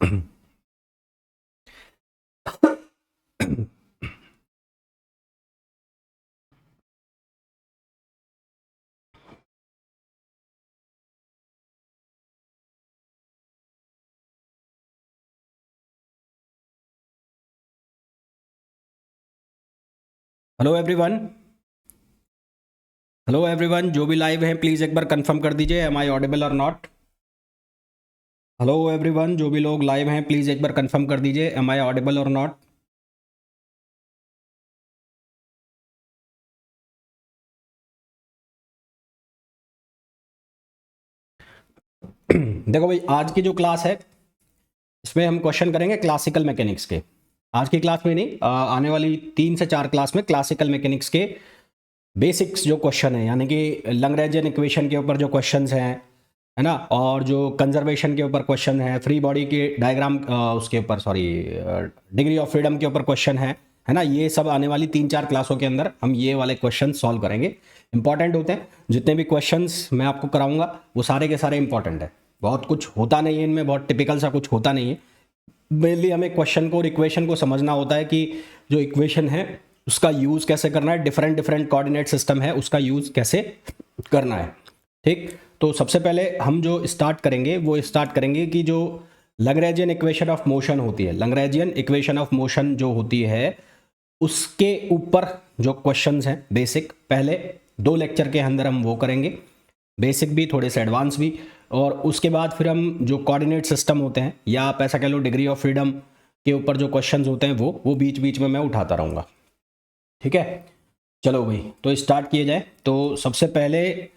Hello everyone. Hello everyone, जो भी live हैं प्लीज़ एक बार कंफर्म कर दीजिए, एम आई ऑडिबल और नॉट। हेलो एवरीवन, जो भी लोग लाइव हैं प्लीज़ एक बार कंफर्म कर दीजिए, एम आई ऑडिबल और नॉट। देखो भाई, आज की जो क्लास है इसमें हम क्वेश्चन करेंगे क्लासिकल मैकेनिक्स के। आज की क्लास में नहीं, आने वाली 3 से 4 क्लास में क्लासिकल मैकेनिक्स के बेसिक्स जो क्वेश्चन है, यानी कि लैग्रेंजियन इक्वेशन के ऊपर जो क्वेश्चंस हैं, है ना, और जो कंजर्वेशन के ऊपर क्वेश्चन है, फ्री बॉडी के डायग्राम उसके ऊपर, सॉरी, डिग्री ऑफ फ्रीडम के ऊपर क्वेश्चन है ना, ये सब आने वाली 3-4 क्लासों के अंदर हम ये वाले क्वेश्चन सॉल्व करेंगे। इंपॉर्टेंट होते हैं, जितने भी क्वेश्चंस मैं आपको कराऊंगा वो सारे के सारे इंपॉर्टेंट है। बहुत कुछ होता नहीं है इनमें, बहुत टिपिकल सा कुछ होता नहीं है। मेनली हमें क्वेश्चन को और इक्वेशन को समझना होता है कि जो इक्वेशन है उसका यूज़ कैसे करना है, डिफरेंट डिफरेंट कोऑर्डिनेट सिस्टम है उसका यूज़ कैसे करना है। ठीक, तो सबसे पहले हम जो स्टार्ट करेंगे वो स्टार्ट करेंगे कि जो लैग्रेंजियन इक्वेशन ऑफ मोशन होती है, लैग्रेंजियन इक्वेशन ऑफ मोशन जो होती है उसके ऊपर जो क्वेश्चंस हैं बेसिक, पहले 2 लेक्चर के अंदर हम वो करेंगे, बेसिक भी थोड़े से एडवांस भी। और उसके बाद फिर हम जो कोऑर्डिनेट सिस्टम होते हैं, या आप ऐसा कह लो डिग्री ऑफ फ्रीडम के ऊपर जो क्वेश्चंस होते हैं वो बीच बीच में मैं उठाता रहूँगा। ठीक है, चलो भाई, तो स्टार्ट किया जाए। तो सबसे पहले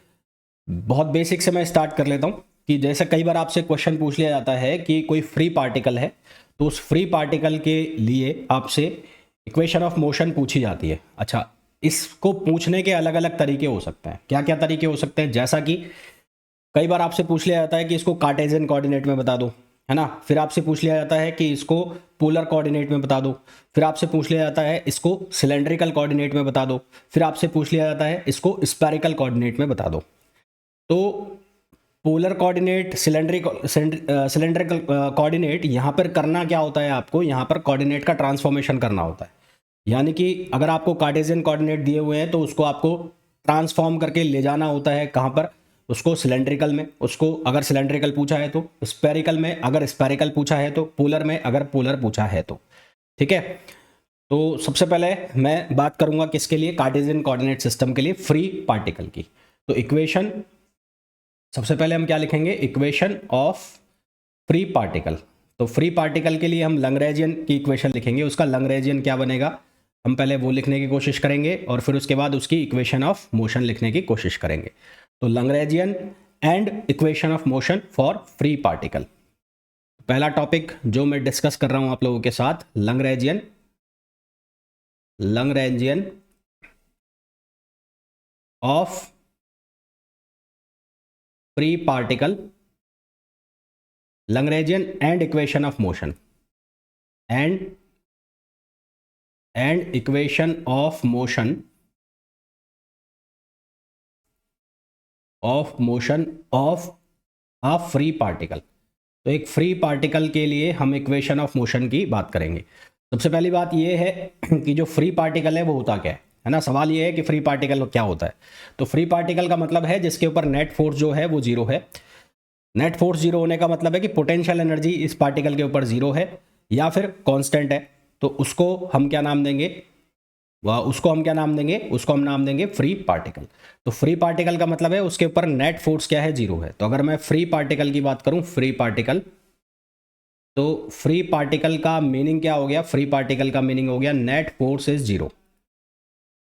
बहुत बेसिक से मैं स्टार्ट कर लेता हूँ कि जैसे कई बार आपसे क्वेश्चन पूछ लिया जाता है कि कोई फ्री पार्टिकल है, तो उस फ्री पार्टिकल के लिए आपसे इक्वेशन ऑफ मोशन पूछी जाती है। अच्छा, इसको पूछने के अलग अलग तरीके हो सकते हैं। क्या क्या तरीके हो सकते हैं? जैसा कि कई बार आपसे पूछ लिया जाता है कि इसको कार्टेशियन कोऑर्डिनेट में बता दो, है ना, फिर आपसे पूछ लिया जाता है कि इसको पोलर कोऑर्डिनेट में बता दो, फिर आपसे पूछ लिया जाता है इसको सिलेंड्रिकल कोऑर्डिनेट में बता दो, फिर आपसे पूछ लिया जाता है इसको स्फेरिकल कोऑर्डिनेट में बता दो। तो पोलर कोऑर्डिनेट, सिलेंड्रिकल कोऑर्डिनेट, यहाँ पर करना क्या होता है, आपको यहाँ पर कोऑर्डिनेट का ट्रांसफॉर्मेशन करना होता है। यानी कि अगर आपको कार्टेशियन कोऑर्डिनेट दिए हुए हैं तो उसको आपको ट्रांसफॉर्म करके ले जाना होता है कहाँ पर, उसको सिलेंड्रिकल में, उसको अगर सिलेंड्रिकल पूछा है तो स्फेरिकल में, अगर स्फेरिकल पूछा है तो पोलर में, अगर पोलर पूछा है तो। ठीक है, तो सबसे पहले मैं बात करूंगा किसके लिए, कार्टेशियन कोऑर्डिनेट सिस्टम के लिए फ्री पार्टिकल की। तो इक्वेशन, सबसे पहले हम क्या लिखेंगे, इक्वेशन ऑफ फ्री पार्टिकल। तो फ्री पार्टिकल के लिए हम लैग्रेंजियन की इक्वेशन लिखेंगे, उसका लैग्रेंजियन क्या बनेगा हम पहले वो लिखने की कोशिश करेंगे, और फिर उसके बाद उसकी इक्वेशन ऑफ मोशन लिखने की कोशिश करेंगे। तो Lagrangian and equation of motion for free particle. पहला टॉपिक जो मैं डिस्कस कर रहा हूं आप लोगों के साथ, Lagrangian of free particle, Lagrangian and equation of motion, and equation of motion of a free particle. तो एक फ्री पार्टिकल के लिए हम इक्वेशन ऑफ मोशन की बात करेंगे। सबसे पहली बात यह है कि जो फ्री पार्टिकल है वो होता क्या है ना। सवाल ये है कि फ्री पार्टिकल क्या होता है। तो फ्री पार्टिकल का मतलब है जिसके ऊपर नेट फोर्स जो है वो जीरो है। नेट फोर्स जीरो होने का मतलब है कि पोटेंशियल एनर्जी इस पार्टिकल के ऊपर जीरो है या फिर कांस्टेंट है। तो उसको हम क्या नाम देंगे, उसको हम नाम देंगे फ्री पार्टिकल। तो फ्री पार्टिकल का मतलब है उसके ऊपर नेट फोर्स क्या है, जीरो है। तो अगर मैं फ्री पार्टिकल की बात करूं, फ्री पार्टिकल, तो फ्री पार्टिकल का मीनिंग क्या हो गया, फ्री पार्टिकल का मीनिंग हो गया नेट फोर्स इज जीरो।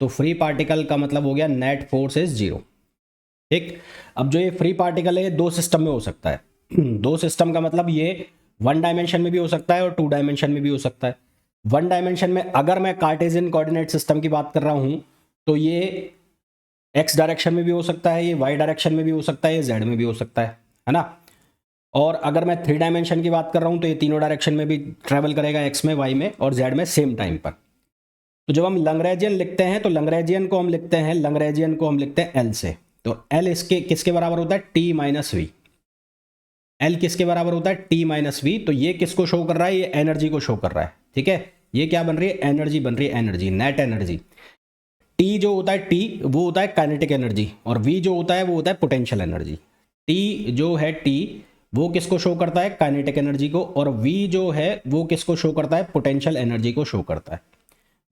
तो फ्री पार्टिकल का मतलब हो गया नेट फोर्स इज जीरो। ठीक, अब जो ये फ्री पार्टिकल है 2 सिस्टम में हो सकता है। 2 सिस्टम का मतलब ये 1 डायमेंशन में भी हो सकता है और 2 डायमेंशन में भी हो सकता है। 1 डायमेंशन में अगर मैं कार्टेशियन कोऑर्डिनेट सिस्टम की बात कर रहा हूं तो ये एक्स डायरेक्शन में भी हो सकता है, ये वाई डायरेक्शन में भी हो सकता है, ये जेड में भी हो सकता है ना। और अगर मैं 3 डायमेंशन की बात कर रहा हूं तो ये तीनों डायरेक्शन में भी ट्रेवल करेगा, एक्स में, वाई में और जेड में सेम टाइम पर। तो जब हम लैग्रेंजियन लिखते हैं तो लैग्रेंजियन को हम लिखते हैं एल से। तो एल इसके किसके बराबर होता है, टी माइनस वी। एल किसके बराबर होता है, टी माइनस वी। तो ये किसको शो कर रहा है, ये एनर्जी को शो कर रहा है, ठीक है। ये क्या बन रही है, एनर्जी बन रही है, एनर्जी, नेट एनर्जी। टी जो होता है, टी वो होता है काइनेटिक एनर्जी, और वी जो होता है वो होता है पोटेंशियल एनर्जी। टी जो है, टी वो किसको शो करता है, काइनेटिक एनर्जी को, और वी जो है वो किसको शो करता है, पोटेंशियल एनर्जी को शो करता है।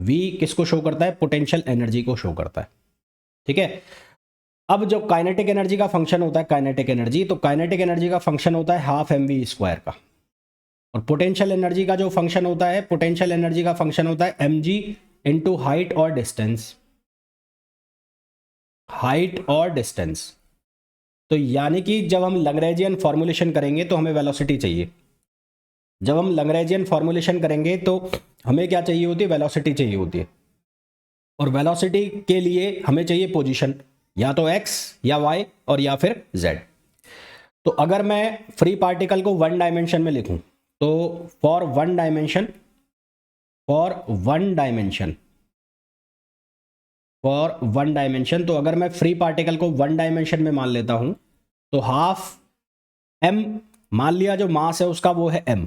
वी किसको शो करता है, पोटेंशियल एनर्जी को शो करता है, ठीक है। अब जो काइनेटिक एनर्जी का फंक्शन होता है, काइनेटिक एनर्जी, तो काइनेटिक एनर्जी का फंक्शन होता है हाफ एम वी स्क्वायर का, और पोटेंशियल एनर्जी का जो फंक्शन होता है, पोटेंशियल एनर्जी का फंक्शन होता है एम जी इंटू हाइट और डिस्टेंस, हाइट और डिस्टेंस। तो यानी कि जब हम लैग्रेंजियन फॉर्मूलेशन करेंगे तो हमें वेलोसिटी चाहिए। जब हम लैग्रेंजियन फॉर्मूलेशन करेंगे तो हमें क्या चाहिए होती है, वेलोसिटी चाहिए होती है। और वेलोसिटी के लिए हमें चाहिए पोजीशन, या तो x या y और या फिर z। तो अगर मैं फ्री पार्टिकल को वन डायमेंशन में लिखूं तो फॉर वन डायमेंशन, तो अगर मैं फ्री पार्टिकल को वन डायमेंशन में मान लेता हूं तो हाफ m, मान लिया जो मास है उसका वो है m,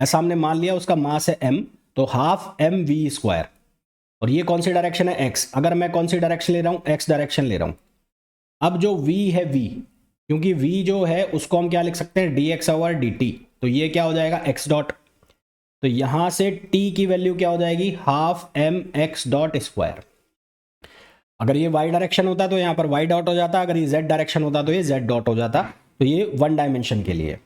ऐसा हमने मान लिया उसका मास है m, तो हाफ एम वी स्क्वायर। और ये कौन सी डायरेक्शन है, x। अगर मैं कौन सी डायरेक्शन ले रहा हूं, x डायरेक्शन ले रहा हूं। अब जो v है, v, क्योंकि v जो है उसको हम क्या लिख सकते हैं, dx ओवर dt। तो ये क्या हो जाएगा, x डॉट। तो यहां से t की वैल्यू क्या हो जाएगी, half M x dot square. अगर ये y डायरेक्शन होता तो यहां पर y डॉट हो जाता, अगर ये z डायरेक्शन होता तो ये z डॉट हो जाता। तो ये वन डायमेंशन के लिए।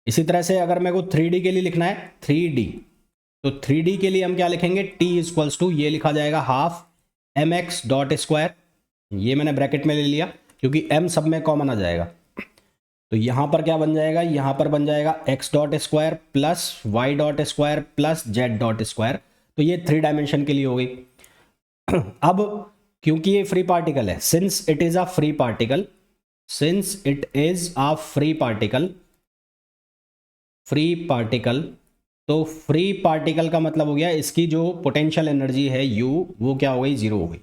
इसी तरह से अगर मेरे को 3D के लिए लिखना है, 3D, तो 3D के लिए हम क्या लिखेंगे, t इक्वल्स टू, ये लिखा जाएगा half M x dot square. ये मैंने ब्रैकेट में ले लिया क्योंकि m सब में कॉमन आ जाएगा। तो यहां पर क्या बन जाएगा, यहां पर बन जाएगा x dot square plus y dot square plus z dot square. तो ये 3 डायमेंशन के लिए हो गई। अब क्योंकि ये फ्री पार्टिकल है, since it is a free particle, तो फ्री पार्टिकल का मतलब हो गया इसकी जो पोटेंशियल एनर्जी है u, वो क्या हो गई, जीरो हो गई।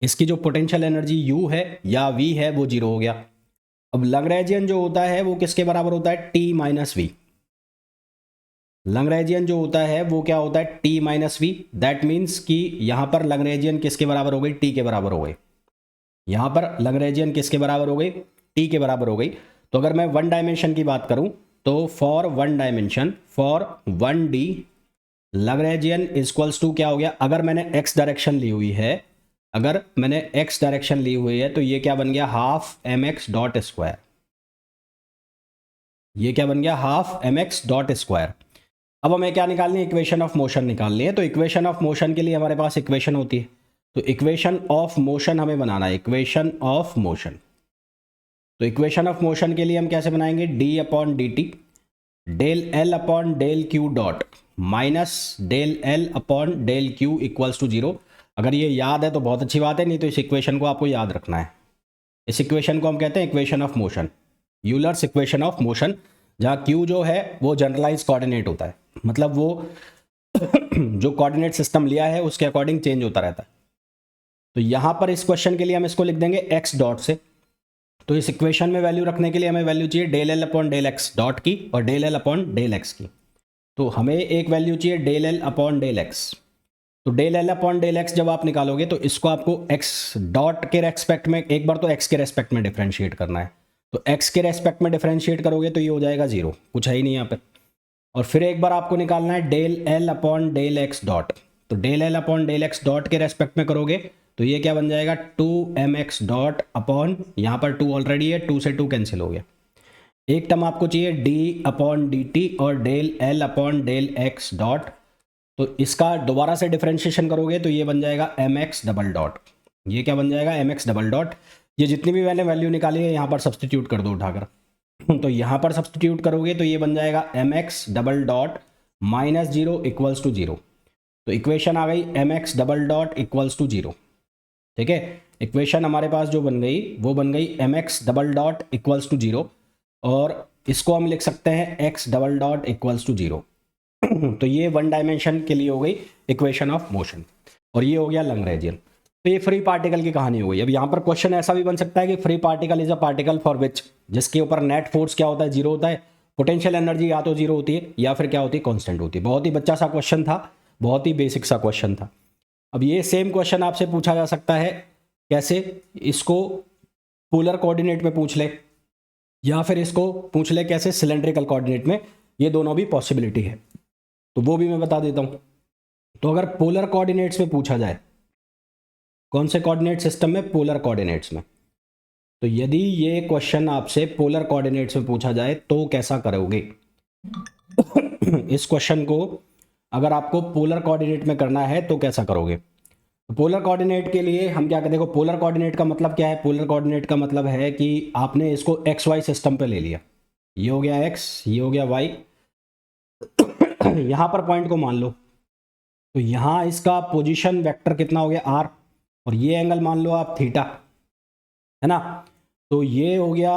इसकी जो पोटेंशियल एनर्जी u है या v है वो जीरो हो गया। अब लैग्रेंजियन जो होता है वो किसके बराबर होता है, t माइनस वी। लैग्रेंजियन जो होता है वो क्या होता है, t minus V. That means कि यहां पर लैग्रेंजियन किसके बराबर हो गई, t के बराबर हो गई। यहां पर लैग्रेंजियन किसके बराबर हो गई, t के बराबर हो गई। तो अगर मैं वन डायमेंशन की बात करूं तो for one dimension, for 1D, Lagrangian equals to क्या हो गया, अगर मैंने x डायरेक्शन ली हुई है, अगर मैंने x डायरेक्शन ली हुई है तो ये क्या बन गया, half M x dot square. ये क्या बन गया, half M x dot square. अब हमें क्या निकालनी है, इक्वेशन ऑफ मोशन निकालनी है। तो इक्वेशन ऑफ मोशन के लिए हमारे पास इक्वेशन होती है, तो इक्वेशन ऑफ मोशन हमें बनाना है, इक्वेशन ऑफ मोशन। तो इक्वेशन ऑफ मोशन के लिए हम कैसे बनाएंगे, d upon D T, del L upon del Q dot minus del L upon del Q equals to zero. अगर ये याद है तो बहुत अच्छी बात है, नहीं तो इस इक्वेशन को आपको याद रखना है। इस इक्वेशन को हम कहते हैं equation of motion, Euler's equation of motion, जहाँ क्यू जो है वो जनरलाइज कोऑर्डिनेट होता है, मतलब वो जो कोऑर्डिनेट सिस्टम लिया है उसके अकॉर्डिंग चेंज होता रहता है। तो यहाँ पर इस क्वेश्चन के लिए हम इसको लिख देंगे x डॉट से। तो इस इक्वेशन में वैल्यू रखने के लिए हमें वैल्यू चाहिए del L upon del X dot की और del L upon del X की। तो हमें एक वैल्यू चाहिए del L upon del X. तो del L upon del X जब आप निकालोगे तो इसको आपको x डॉट के रेस्पेक्ट में, एक बार तो x के रेस्पेक्ट में डिफरेंशिएट करना है। तो x के रेस्पेक्ट में डिफरेंशिएट करोगे तो ये हो जाएगा जीरो, कुछ है ही नहीं यहाँ पर। और फिर एक बार आपको निकालना है del L upon del X dot. तो del L upon del X dot के रेस्पेक्ट में करोगे तो ये क्या बन जाएगा, 2mx डॉट अपॉन, यहाँ पर 2 ऑलरेडी है, 2 से 2 कैंसिल हो गया। एक टर्म आपको चाहिए d अपॉन डी टी और del L upon del X dot. तो इसका दोबारा से डिफरेंशिएशन करोगे तो ये बन जाएगा mx डबल डॉट। ये क्या बन जाएगा, mx डबल डॉट। ये जितनी भी मैंने वैल्यू निकाली है यहाँ पर सब्सटीट्यूट कर दो उठाकर। तो यहाँ पर सब्सटीट्यूट करोगे तो ये बन जाएगा mx double dot minus zero equals to zero. तो इक्वेशन आ गई mx double dot equals to zero, ठीक है। इक्वेशन हमारे पास जो बन गई वो बन गई mx double dot equals to zero, और इसको हम लिख सकते हैं x double dot equals to zero. तो ये वन डायमेंशन के लिए हो गई इक्वेशन ऑफ मोशन, और ये हो गया लैग्रेंजियन। तो ये फ्री पार्टिकल की कहानी हो गई। अब यहाँ पर क्वेश्चन ऐसा भी बन सकता है कि free particle is a particle for which जिसके ऊपर नेट फोर्स क्या होता है, जीरो होता है। पोटेंशियल एनर्जी या तो जीरो होती है या फिर क्या होती है, कांस्टेंट होती है। बहुत ही बच्चा सा क्वेश्चन था, बहुत ही बेसिक सा क्वेश्चन था। अब ये सेम क्वेश्चन आपसे पूछा जा सकता है, कैसे, इसको पोलर कोऑर्डिनेट में पूछ ले या फिर इसको पूछ ले कैसे, सिलेंड्रिकल कोऑर्डिनेट में। ये दोनों भी पॉसिबिलिटी है, तो वो भी मैं बता देता हूँ। तो अगर पोलर कोऑर्डिनेट्स में पूछा जाए, कौन से कोऑर्डिनेट सिस्टम में, पोलर कोऑर्डिनेट्स में, तो यदि ये क्वेश्चन आपसे पोलर कोऑर्डिनेट्स में पूछा जाए तो कैसा करोगे? इस क्वेश्चन को अगर आपको पोलर कोऑर्डिनेट में करना है तो कैसा करोगे? तो पोलर कोऑर्डिनेट के लिए हम क्या कहते हैं, देखो पोलर कोऑर्डिनेट का मतलब क्या है? पोलर कोऑर्डिनेट का मतलब है कि आपने इसको एक्स वाई सिस्टम पे ले लिया, ये हो गया एक्स, ये हो गया वाई। यहां पर पॉइंट को मान लो, तो यहां इसका पोजीशन वेक्टर कितना हो गया, आर, और ये एंगल मान लो आप थीटा, है ना। तो ये हो गया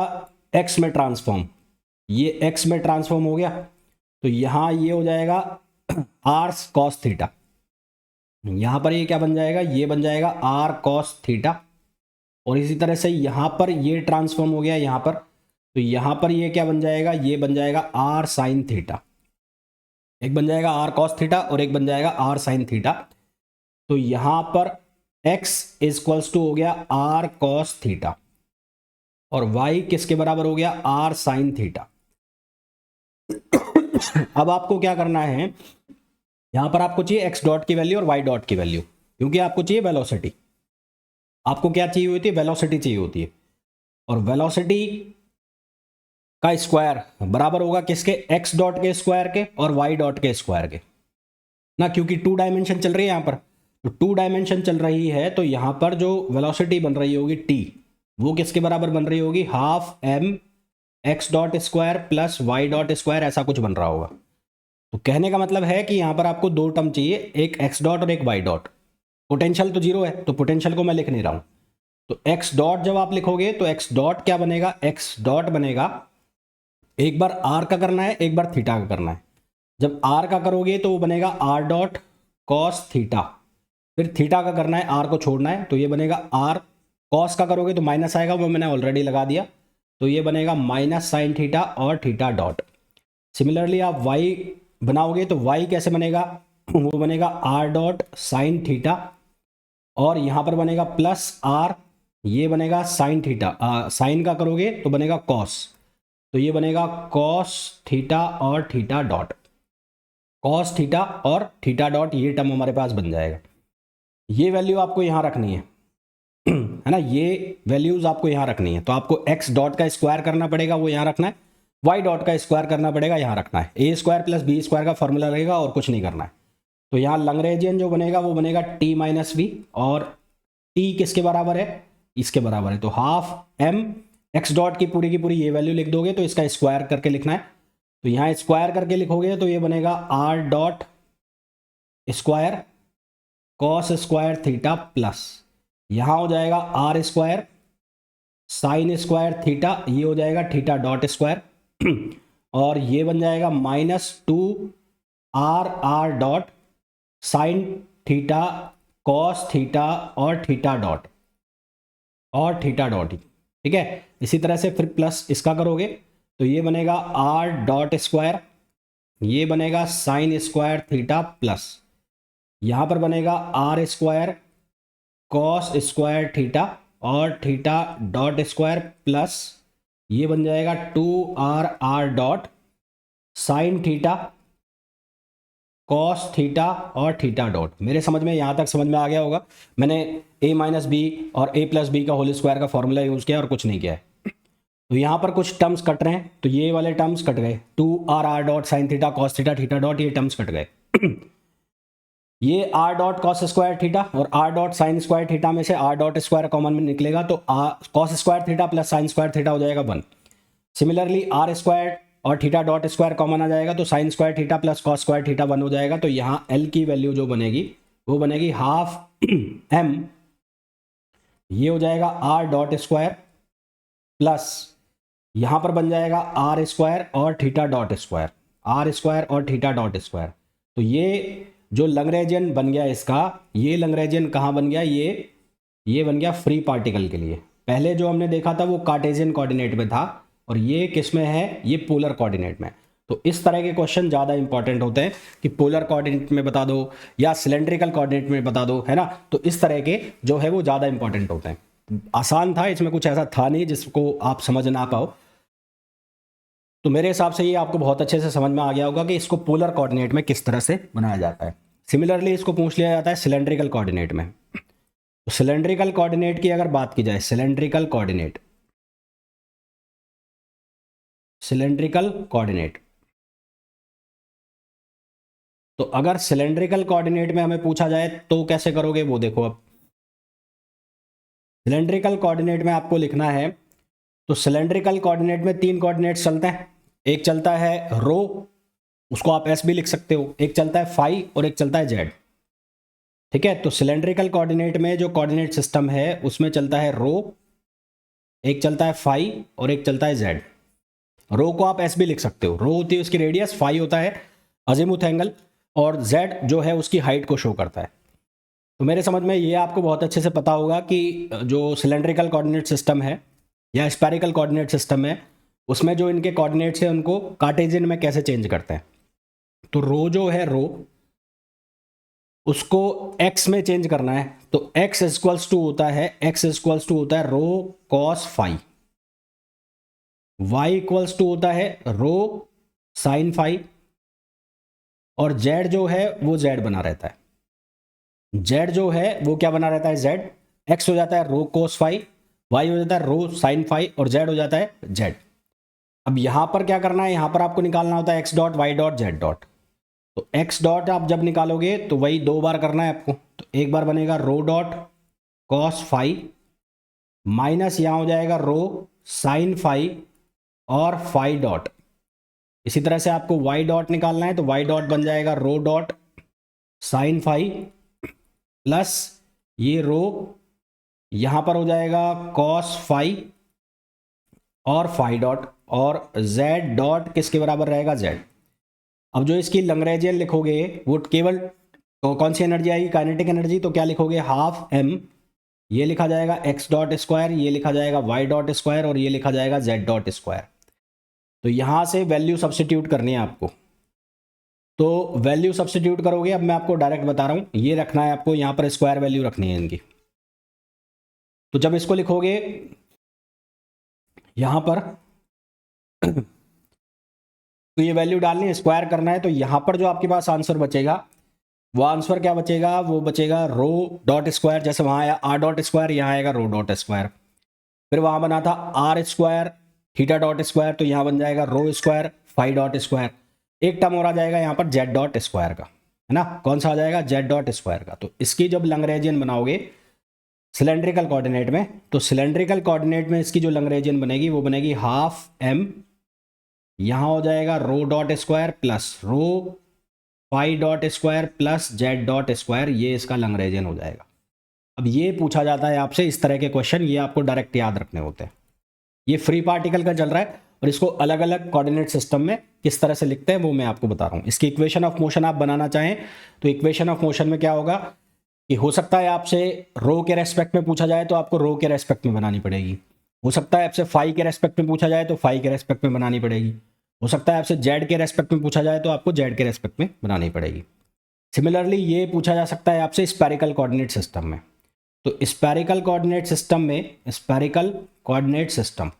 एक्स में ट्रांसफॉर्म, ये एक्स में ट्रांसफॉर्म हो गया, तो यहां ये हो जाएगा आर कॉस थीटा। यहां पर ये क्या बन जाएगा, ये बन जाएगा आर कॉस थीटा। और इसी तरह से यहां पर ये ट्रांसफॉर्म हो गया यहां पर, तो यहां पर ये क्या बन जाएगा, ये बन जाएगा आर साइन थीटा। एक बन जाएगा आर कॉस थीटा और एक बन जाएगा आर साइन थीटा। तो यहां पर x इक्वल्स टू हो गया आर कॉस थीटा और y किसके बराबर हो गया, आर साइन थीटा। अब आपको क्या करना है, यहां पर आपको चाहिए x डॉट की वैल्यू और y डॉट की वैल्यू, क्योंकि आपको चाहिए वेलोसिटी। आपको क्या चाहिए होती है, वेलोसिटी चाहिए होती है। और वेलोसिटी का स्क्वायर बराबर होगा किसके, x डॉट के स्क्वायर के और y डॉट के स्क्वायर के ना, क्योंकि 2 डायमेंशन चल रही है यहां पर। तो 2 डायमेंशन चल रही है, तो यहां पर जो वेलोसिटी बन रही होगी t, वो किसके बराबर बन रही होगी, half m x dot square plus y dot square, ऐसा कुछ बन रहा होगा। तो कहने का मतलब है कि यहां पर आपको 2 टर्म चाहिए, एक x डॉट और एक y डॉट। पोटेंशियल तो जीरो है, तो पोटेंशियल को मैं लिख नहीं रहा हूं। तो x डॉट जब आप लिखोगे तो x डॉट क्या बनेगा, x डॉट बनेगा, एक बार r का करना है, एक बार थीटा का करना है। जब r का करोगे तो वो बनेगा r डॉट कॉस थीटा, फिर थीटा का करना है, r को छोड़ना है, तो ये बनेगा r। कॉस का करोगे तो माइनस आएगा, वो मैंने ऑलरेडी लगा दिया, तो ये बनेगा माइनस साइन थीटा और थीटा डॉट। सिमिलरली आप y बनाओगे तो y कैसे बनेगा, वो बनेगा r डॉट साइन थीटा और यहाँ पर बनेगा प्लस r, ये बनेगा साइन थीटा, साइन का करोगे तो बनेगा कॉस, तो ये बनेगा कॉस थीटा और थीटा डॉट, कॉस थीटा और थीटा डॉट, ये टर्म हमारे पास बन जाएगा। ये वैल्यू आपको यहाँ रखनी है, है ना, ये वैल्यूज आपको यहाँ रखनी है। तो आपको x डॉट का स्क्वायर करना पड़ेगा, वो यहाँ रखना है, y डॉट का स्क्वायर करना पड़ेगा, यहाँ रखना है। a square plus B square का फॉर्मूला रहेगा और कुछ नहीं करना है। तो यहाँ लैग्रेंजियन जो बनेगा वो बनेगा t माइनस वी, और t किसके बराबर है, इसके बराबर है। तो हाफ m x डॉट की पूरी ये वैल्यू लिख दोगे, तो इसका स्क्वायर करके लिखना है। तो यहाँ स्क्वायर करके लिखोगे तो ये बनेगा r dot square cos square theta plus, यहाँ हो जाएगा R square sine square theta, ये हो जाएगा थीटा डॉट स्क्वायर और ये बन जाएगा -2 r dot sign theta cos theta और थीटा डॉट ही, ठीक है। इसी तरह से फिर प्लस इसका करोगे तो ये बनेगा r डॉट स्क्वायर, ये बनेगा साइन स्क्वायर थीटा प्लस, यहाँ पर बनेगा r square cos square theta और थीटा डॉट स्क्वायर प्लस, ये बन जाएगा 2r dot sign theta cos theta और थीटा डॉट। मेरे समझ में यहाँ तक समझ में आ गया होगा। मैंने a माइनस बी और a प्लस बी का होल स्क्वायर का फॉर्मूला यूज़ किया और कुछ नहीं किया है। तो यहाँ पर कुछ टर्म्स कट रहे हैं, तो ये वाले टर्म्स कट गए, 2r dot sign theta cos theta theta dot, ये टर्म्स कट गए। ये r dot cos square theta और r dot sign square theta में से r डॉट स्क्वायर कॉमन में निकलेगा, तो cos square theta plus sign square theta हो जाएगा 1। सिमिलरली r स्क्वायर और थीटा डॉट स्क्वायर कॉमन आ जाएगा, तो sine square theta plus cos square theta 1 हो जाएगा। तो यहाँ l की वैल्यू जो बनेगी वो बनेगी हाफ m, ये हो जाएगा r डॉट स्क्वायर प्लस यहाँ पर बन जाएगा r स्क्वायर और theta dot square, r square और थीटा डॉट स्क्वायर। तो ये जो लैग्रेंजियन बन गया इसका, ये लैग्रेंजियन कहाँ बन गया, ये बन गया फ्री पार्टिकल के लिए। पहले जो हमने देखा था वो कार्टेशियन कोऑर्डिनेट में था, और ये किस में है, ये पोलर कोऑर्डिनेट में। तो इस तरह के क्वेश्चन ज़्यादा इंपॉर्टेंट होते हैं कि पोलर कोऑर्डिनेट में बता दो या सिलेंड्रिकल कोऑर्डिनेट में बता दो, है ना। तो इस तरह के जो है वो ज़्यादा इंपॉर्टेंट होते हैं। आसान था, इसमें कुछ ऐसा था नहीं जिसको आप समझ ना पाओ। तो मेरे हिसाब से ये आपको बहुत अच्छे से समझ में आ गया होगा कि इसको पोलर कोऑर्डिनेट में किस तरह से बनाया जाता है। सिमिलरली इसको पूछ लिया जाता है सिलेंड्रिकल कोऑर्डिनेट में। तो सिलेंड्रिकल कोऑर्डिनेट की अगर बात की जाए, सिलेंड्रिकल कोऑर्डिनेट, सिलेंड्रिकल कोऑर्डिनेट, तो अगर सिलेंड्रिकल कोऑर्डिनेट में हमें पूछा जाए तो कैसे करोगे वो देखो। अब सिलेंड्रिकल कोऑर्डिनेट में आपको लिखना है, तो सिलेंड्रिकल कोऑर्डिनेट में तीन कोऑर्डिनेट्स चलते हैं। एक चलता है रो, उसको आप एस भी लिख सकते हो, एक चलता है फाई और एक चलता है जेड। ठीक है, तो सिलेंड्रिकल कोऑर्डिनेट में जो कोऑर्डिनेट सिस्टम है उसमें चलता है रो, एक चलता है फाई और एक चलता है जेड। रो को आप एस भी लिख सकते हो, रो होती है उसकी रेडियस, फाई होता है अजीमुथ एंगल और जेड जो है उसकी हाइट को शो करता है। तो मेरे समझ में ये आपको बहुत अच्छे से पता होगा कि जो सिलेंड्रिकल कोऑर्डिनेट सिस्टम है या स्फेरिकल कोऑर्डिनेट सिस्टम है उसमें जो इनके कोऑर्डिनेट्स हैं उनको कार्टेशियन में कैसे चेंज करते हैं। तो रो जो है, रो उसको x में चेंज करना है, तो x इक्वल्स टू होता है, x इक्वल्स टू होता है rho cos phi, y equals to होता है रो साइन फाई, और z जो है वो z बना रहता है। z जो है वो क्या बना रहता है, z, x हो जाता है रो कोस फाई, y हो जाता है रो साइन फाई और z हो जाता है z। अब यहां पर क्या करना है, यहां पर आपको निकालना होता है x dot Y dot Z dot. तो x डॉट आप जब निकालोगे तो वही दो बार करना है आपको। तो एक बार बनेगा रो डॉट कॉस फाई माइनस यहां हो जाएगा रो साइन फाई और फाई डॉट। इसी तरह से आपको y डॉट निकालना है, तो y डॉट बन जाएगा rho dot sine phi plus ये रो यहां पर हो जाएगा कॉस फाई और फाई डॉट, और z डॉट किसके बराबर रहेगा, z। अब जो इसकी लैग्रेंजियन लिखोगे वो केवल तो कौन सी एनर्जी आएगी, काइनेटिक एनर्जी। तो क्या लिखोगे, हाफ m, ये लिखा जाएगा x डॉट स्क्वायर, ये लिखा जाएगा y डॉट स्क्वायर और ये लिखा जाएगा z डॉट स्क्वायर। तो यहां से वैल्यू सब्स्टिट्यूट करनी है आपको। तो वैल्यू सब्स्टिट्यूट करोगे, अब मैं आपको डायरेक्ट बता रहा हूं, ये रखना है आपको, यहां पर स्क्वायर वैल्यू रखनी है इनकी। तो जब इसको लिखोगे यहां पर तो ये वैल्यू डालनी है, स्क्वायर करना है, तो यहां पर जो आपके पास आंसर बचेगा वो आंसर क्या बचेगा, वो बचेगा रो डॉट स्क्वायर, जैसे वहां आया आर डॉट स्क्वायर, यहां आएगा रो डॉट स्क्वायर। फिर वहां बना था R square theta dot square, तो यहां बन जाएगा rho square phi dot square. एक टर्म और आ जाएगा यहां पर जेड डॉट स्क्वायर का, है ना, कौन सा आ जाएगा, जेड डॉट स्क्वायर का। तो इसकी जब लैग्रेंजियन बनाओगे सिलेंड्रिकल कोऑर्डिनेट में, तो सिलेंड्रिकल कोऑर्डिनेट में इसकी जो लैग्रेंजियन बनेगी वो बनेगी हाफ m, यहां हो जाएगा rho dot square plus rho phi dot square plus z dot square, ये इसका लैग्रेंजियन हो जाएगा। अब ये पूछा जाता है आपसे इस तरह के क्वेश्चन, ये आपको डायरेक्ट याद रखने होते हैं। ये फ्री पार्टिकल का चल रहा है और इसको अलग अलग कोऑर्डिनेट सिस्टम में किस तरह से लिखते हैं वो मैं आपको बता रहा हूँ। इसकी इक्वेशन ऑफ मोशन आप बनाना चाहें तो इक्वेशन ऑफ मोशन में क्या होगा कि हो सकता है आपसे रो के रेस्पेक्ट में पूछा जाए तो आपको रो के रेस्पेक्ट में बनानी पड़ेगी, हो सकता है आपसे फाई के रेस्पेक्ट में पूछा जाए तो फाई के रेस्पेक्ट में बनानी पड़ेगी, हो सकता है आपसे जेड के रेस्पेक्ट में पूछा जाए तो आपको जेड के रेस्पेक्ट में बनानी पड़ेगी। सिमिलरली ये पूछा जा सकता है आपसे स्फेरिकल कोऑर्डिनेट सिस्टम में। तो स्फेरिकल कोऑर्डिनेट सिस्टम में, spherical coordinate system,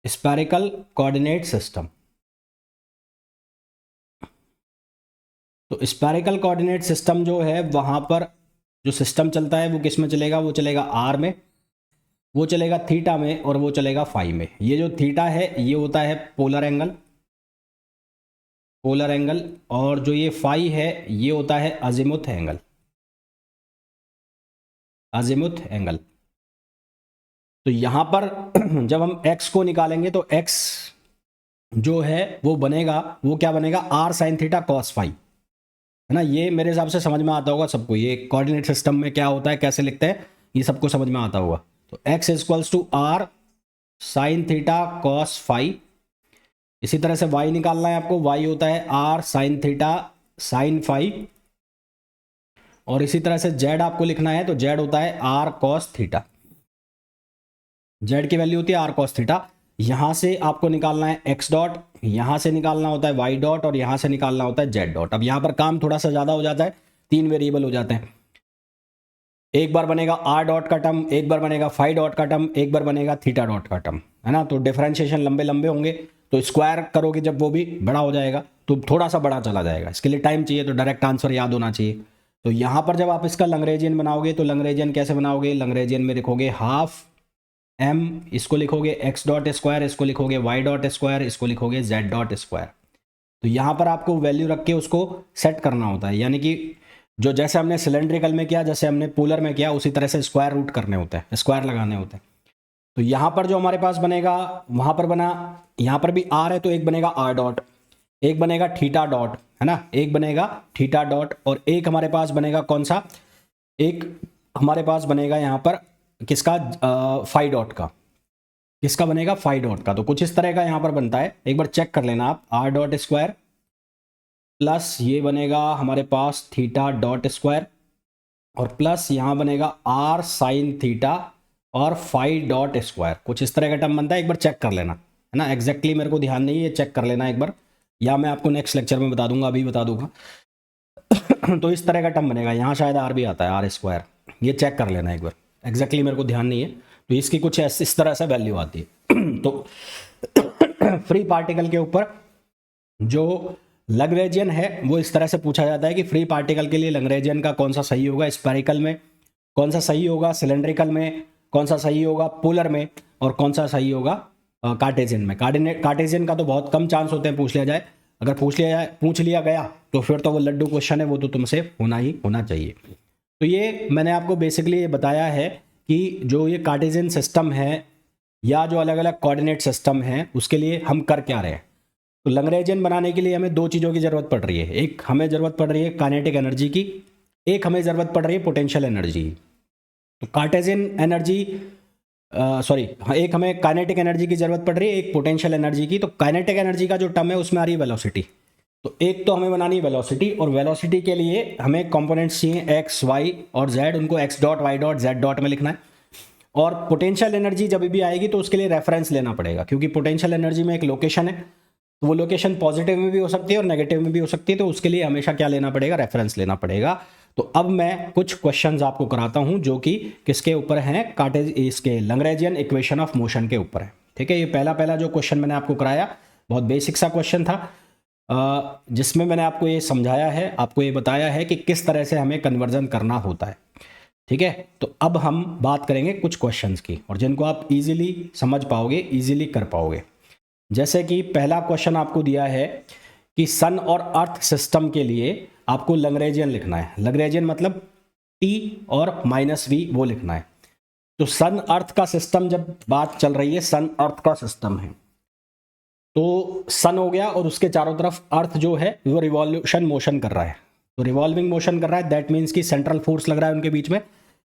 spherical coordinate system, तो स्फेरिकल कोऑर्डिनेट सिस्टम जो है वहां पर जो सिस्टम चलता है वो किस में चलेगा, वो चलेगा आर में, वो चलेगा थीटा में और वो चलेगा फाई में। ये जो थीटा है ये होता है पोलर एंगल, पोलर एंगल, और जो ये फाई है ये होता है अजीमुथ एंगल, अजीमुथ एंगल। तो यहां पर जब हम x को निकालेंगे तो x जो है वो बनेगा, वो क्या बनेगा, R sine theta cos phi, है ना। ये मेरे हिसाब से समझ में आता होगा सबको, ये कोऑर्डिनेट सिस्टम में क्या होता है कैसे लिखते हैं ये सबको समझ में आता होगा। तो x equals to R sine theta cos phi. इसी तरह से y निकालना है आपको, y होता है R sine theta sine phi, और इसी तरह से z आपको लिखना है तो z होता है आर कॉस थीटा। जेड की वैल्यू होती है आर कॉस थीटा। यहाँ से आपको निकालना है एक्स डॉट, यहाँ से निकालना होता है वाई डॉट, और यहाँ से निकालना होता है जेड डॉट। अब यहाँ पर काम थोड़ा सा ज़्यादा हो जाता है, 3 वेरिएबल हो जाते हैं। एक बार बनेगा आर डॉट का टर्म, एक बार बनेगा फाई डॉट का टर्म, एक बार बनेगा थीटा डॉट का टर्म, है ना। तो डिफरेंशिएशन लंबे लंबे होंगे, तो स्क्वायर करोगे जब वो भी बड़ा हो जाएगा, तो थोड़ा सा बड़ा चला जाएगा। इसके लिए टाइम चाहिए, तो डायरेक्ट आंसर याद होना चाहिए। तो यहाँ पर जब आप इसका लंग्रेजियन बनाओगे, तो लंग्रेजियन कैसे बनाओगे, लंग्रेजियन में लिखोगे हाफ एम, इसको लिखोगे एक्स डॉट स्क्वायर, इसको लिखोगे वाई डॉट स्क्वायर, इसको लिखोगे जेड डॉट स्क्वायर। तो यहाँ पर आपको वैल्यू रख के उसको सेट करना होता है, यानी कि जो जैसे हमने सिलेंड्रिकल में किया, जैसे हमने पोलर में किया, उसी तरह से स्क्वायर रूट करने होते हैं, स्क्वायर लगाने होते हैं। तो यहाँ पर जो हमारे पास बनेगा, वहाँ पर बना, यहाँ पर भी आर है तो एक बनेगा आर डॉट, एक बनेगा थीटा डॉट, है ना, एक बनेगा थीटा डॉट, और एक हमारे पास बनेगा कौन सा, एक हमारे पास बनेगा यहाँ पर किसका, फाई डॉट का। किसका बनेगा, फाई डॉट का। तो कुछ इस तरह का यहाँ पर बनता है, एक बार चेक कर लेना आप। आर डॉट स्क्वायर प्लस ये बनेगा हमारे पास थीटा डॉट स्क्वायर, और प्लस यहाँ बनेगा आर साइन थीटा और फाई डॉट स्क्वायर। कुछ इस तरह का टर्म बनता है, एक बार चेक कर लेना, है ना। एग्जैक्टली मेरे को ध्यान नहीं है, चेक कर लेना एक बार, या मैं आपको नेक्स्ट लेक्चर में बता दूंगा, अभी बता दूंगा। तो इस तरह का टर्म बनेगा, यहाँ शायद आर भी आता है, आर स्क्वायर, ये चेक कर लेना एक बार, एग्जैक्टली मेरे को ध्यान नहीं है। तो इसकी कुछ इस तरह से वैल्यू आती है। तो फ्री पार्टिकल के ऊपर जो लैग्रेंजियन है वो इस तरह से पूछा जाता है कि फ्री पार्टिकल के लिए लैग्रेंजियन का कौन सा सही होगा, स्फेरिकल में कौन सा सही होगा, सिलेंड्रिकल में कौन सा सही होगा, पोलर में, और कौन सा सही होगा कार्टेशियन में। कार्टेशियन का तो बहुत कम चांस होते हैं पूछ लिया जाए, अगर पूछ लिया गया तो फिर तो वो लड्डू क्वेश्चन है, वो तो तुमसे होना ही होना चाहिए। तो ये मैंने आपको बेसिकली ये बताया है कि जो ये कार्टेशियन सिस्टम है या जो अलग अलग कोऑर्डिनेट सिस्टम है, उसके लिए हम कर क्या रहे हैं। तो लैग्रेंजियन बनाने के लिए हमें दो चीज़ों की ज़रूरत पड़ रही है, एक हमें ज़रूरत पड़ रही है काइनेटिक एनर्जी की, एक हमें ज़रूरत पड़ रही है पोटेंशियल एनर्जी। तो कार्टेशियन एनर्जी एक हमें काइनेटिक एनर्जी की ज़रूरत पड़ रही है, एक पोटेंशियल एनर्जी की। तो काइनेटिक एनर्जी का जो टर्म है उसमें आ रही है वेलोसिटी। तो एक तो हमें बनानी है वेलोसिटी, और वेलोसिटी के लिए हमें कंपोनेंट्स चाहिए एक्स वाई और जेड, उनको X dot Y dot Z dot में लिखना है। और पोटेंशियल एनर्जी जब भी आएगी तो उसके लिए रेफरेंस लेना पड़ेगा, क्योंकि पोटेंशियल एनर्जी में एक लोकेशन है, तो वो लोकेशन पॉजिटिव में भी हो सकती है और नेगेटिव में भी हो सकती है, तो उसके लिए हमेशा क्या लेना पड़ेगा, रेफरेंस लेना पड़ेगा। तो अब मैं कुछ क्वेश्चंस आपको कराता हूं जो कि किसके ऊपर हैं, इसके लैग्रेंजियन इक्वेशन ऑफ मोशन के ऊपर है। ठीक है, ये पहला जो क्वेश्चन मैंने आपको कराया बहुत बेसिक सा क्वेश्चन था, जिसमें मैंने आपको ये समझाया है, आपको ये बताया है कि किस तरह से हमें कन्वर्जन करना होता है। ठीक है, तो अब हम बात करेंगे कुछ क्वेश्चंस की, और जिनको आप इजीली समझ पाओगे, इजीली कर पाओगे। जैसे कि पहला क्वेश्चन आपको दिया है कि सन और अर्थ सिस्टम के लिए आपको लैग्रेंजियन लिखना है। लैग्रेंजियन मतलब T और -v वो लिखना है। तो सन अर्थ का सिस्टम, जब बात चल रही है सन अर्थ का सिस्टम है, तो सन हो गया और उसके चारों तरफ अर्थ जो है वो रिवॉल्यूशन मोशन कर रहा है, तो रिवॉल्विंग मोशन कर रहा है। दैट मीन्स कि सेंट्रल फोर्स लग रहा है उनके बीच में,